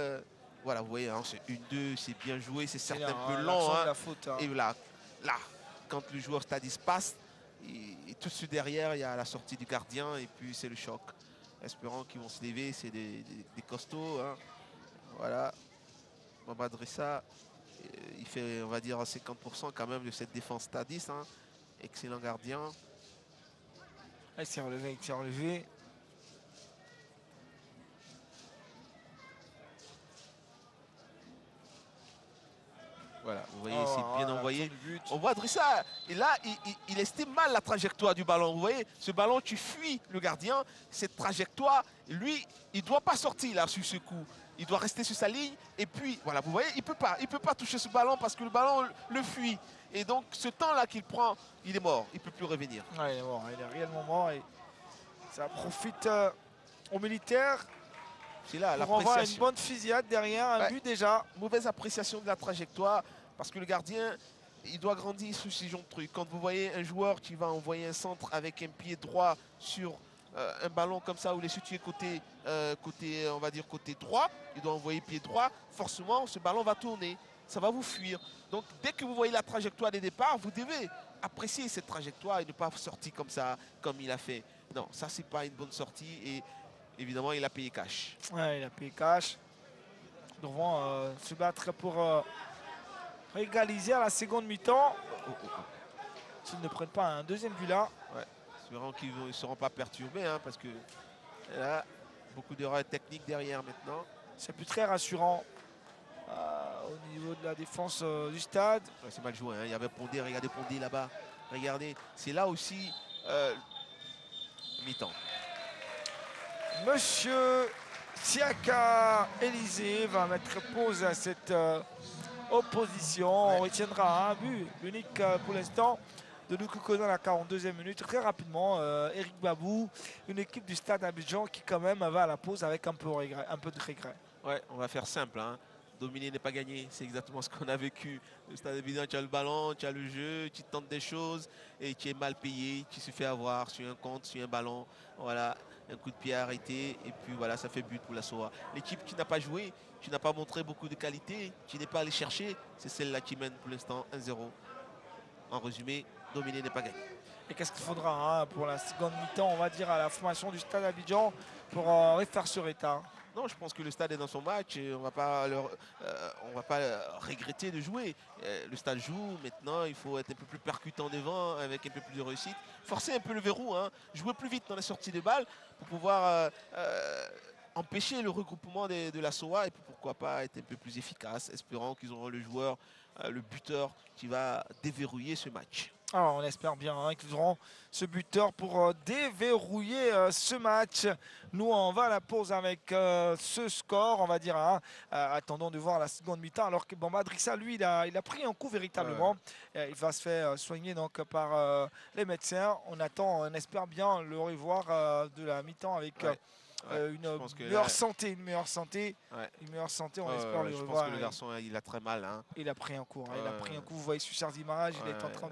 voilà, vous voyez, hein, c'est 1-2, c'est bien joué, c'est certes un peu lent. Hein. Et là, quand le joueur stadiste passe, et tout de suite derrière, il y a la sortie du gardien et puis c'est le choc. Espérant qu'ils vont se lever, c'est des costauds. Hein. Voilà. Bamba Drissa, il fait, on va dire, 50% quand même de cette défense stadiste. Hein. Excellent gardien. Il s'est relevé, Voilà, vous voyez, c'est bien envoyé. On voit Drissa, et là, il estime mal la trajectoire du ballon. Vous voyez, ce ballon, tu fuis le gardien. Cette trajectoire, lui, il ne doit pas sortir là sur ce coup. Il doit rester sur sa ligne. Et puis, voilà, vous voyez, il ne peut pas toucher ce ballon parce que le ballon le fuit. Et donc, ce temps-là qu'il prend, il est mort. Il ne peut plus revenir. Ouais, il est mort, il est réellement mort. Et ça profite aux militaires. C'est là on voit une bonne fusillade derrière, un but déjà. Mauvaise appréciation de la trajectoire parce que le gardien, il doit grandir sous ce genre de truc. Quand vous voyez un joueur qui va envoyer un centre avec un pied droit sur un ballon comme ça où il est situé côté, on va dire côté droit, il doit envoyer pied droit, forcément ce ballon va tourner, ça va vous fuir. Donc dès que vous voyez la trajectoire des départs, vous devez apprécier cette trajectoire et ne pas sortir comme ça, comme il a fait. Non, ça c'est pas une bonne sortie et évidemment, il a payé cash. Ouais, il a payé cash. Nous devons se battre pour égaliser à la seconde mi-temps. S'ils ne prennent pas un deuxième but là. Ouais. Espérons qu'ils ne seront pas perturbés hein, parce que là, beaucoup d'erreurs techniques derrière maintenant. C'est plus très rassurant au niveau de la défense du stade. Ouais, c'est mal joué. Hein. Il y avait Pondé, regardez Pondé là-bas. Regardez, c'est là aussi mi-temps. Monsieur Siaka Élysée va mettre pause à cette opposition. Ouais. On retiendra un but, l'unique pour l'instant de Lukuko dans la 42e minute. Très rapidement, Eric Babou, une équipe du Stade Abidjan qui quand même va à la pause avec un peu de regret. Ouais, on va faire simple. Hein. Dominer n'est pas gagner, c'est exactement ce qu'on a vécu. Le Stade Abidjan, tu as le ballon, tu as le jeu, tu tentes des choses et tu es mal payé, tu se fais avoir sur un compte, sur un ballon. Voilà. Un coup de pied arrêté et puis voilà, ça fait but pour la SOA. L'équipe qui n'a pas joué, tu n'as pas montré beaucoup de qualité, tu n'es pas allé chercher, c'est celle-là qui mène pour l'instant 1-0. En résumé, dominer n'est pas gagné. Et qu'est-ce qu'il faudra pour la seconde mi-temps, on va dire, à la formation du Stade Abidjan pour refaire ce état? Non, je pense que le Stade est dans son match et on ne va pas regretter de jouer. Le Stade joue, maintenant il faut être un peu plus percutant devant avec un peu plus de réussite. Forcer un peu le verrou, hein, jouer plus vite dans les sorties de balles pour pouvoir empêcher le regroupement de la SOA et puis pourquoi pas être un peu plus efficace, espérant qu'ils auront le joueur, le buteur qui va déverrouiller ce match. Alors, on espère bien hein, qu'ils auront ce buteur pour déverrouiller ce match. Nous, on va à la pause avec ce score, on va dire. Hein. Attendons de voir la seconde mi-temps. Alors que Bamba Drissa, lui, il a pris un coup véritablement. Il va se faire soigner donc, par les médecins. On attend, on espère bien le revoir de la mi-temps avec une meilleure santé. Une meilleure santé, on espère le je revoir. pense que le garçon, il a très mal. Hein. Il a pris un coup. Il a pris un coup. Vous voyez sur ces images, il est en train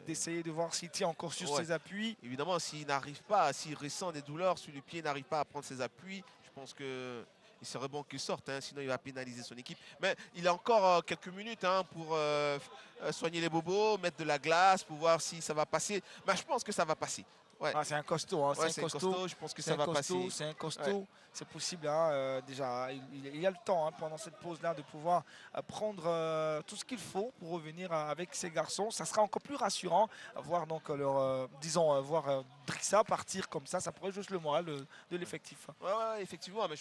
d'essayer de voir s'il tient encore sur ses appuis. Évidemment, s'il n'arrive pas, s'il ressent des douleurs sur le pied, il n'arrive pas à prendre ses appuis, je pense que il serait bon qu'il sorte, hein, sinon il va pénaliser son équipe. Mais il a encore quelques minutes hein, pour soigner les bobos, mettre de la glace, pour voir si ça va passer. Mais je pense que ça va passer. Ouais. Ah, c'est un costaud, hein. C'est un costaud, je pense que ça va passer. C'est un costaud, c'est possible. Hein, déjà, il y a le temps hein, pendant cette pause-là de pouvoir prendre tout ce qu'il faut pour revenir avec ces garçons. Ça sera encore plus rassurant, voir donc voir Drissa partir comme ça pourrait juste le moral de l'effectif. Ouais, effectivement, mais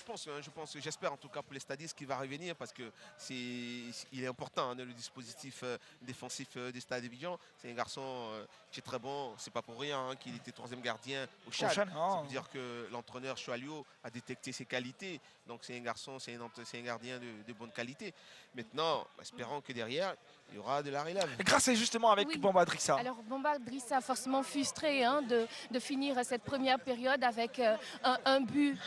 j'espère en tout cas pour les stadistes qu'il va revenir parce que il est important hein, le dispositif défensif du Stade d'Abidjan. C'est un garçon qui est très bon, c'est pas pour rien hein, qu'il était troisième gardien au Chad. Ça veut dire que l'entraîneur Choualio a détecté ses qualités. Donc c'est un garçon, c'est un gardien de bonne qualité. Maintenant, espérons que derrière, il y aura de la relève. Et grâce justement avec Bamba Drissa. Alors Bamba Drissa forcément frustré hein, de finir cette première période avec un but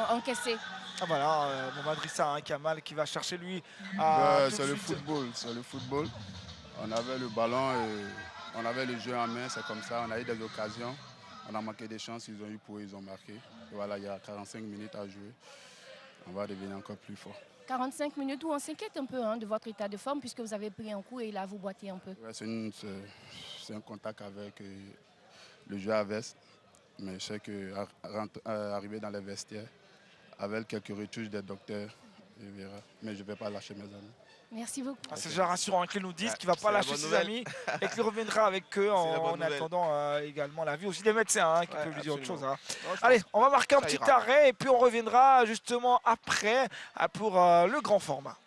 encaissé. Ah voilà, Bamba Drissa, hein, Kamal qui va chercher lui. C'est le football, On avait le ballon et on avait le jeu en main, c'est comme ça. On a eu des occasions, on a manqué des chances, ils ont eu pour eux, ils ont marqué. Et voilà, il y a 45 minutes à jouer. On va devenir encore plus fort. 45 minutes où on s'inquiète un peu hein, de votre état de forme puisque vous avez pris un coup et là vous boitez un peu. Ouais, c'est un contact avec le jeu à veste. Mais je sais qu'arriver dans les vestiaires, avec quelques retouches des docteurs, je verrai. Mais je ne vais pas lâcher mes amis. Merci beaucoup. C'est déjà rassurant qu'ils nous disent qu'il ne va pas lâcher ses amis et qu'il reviendra avec eux en attendant également l'avis aussi des médecins hein, qui peuvent lui dire autre chose. Hein. Allez, on va marquer un petit arrêt et puis on reviendra justement après pour le grand format.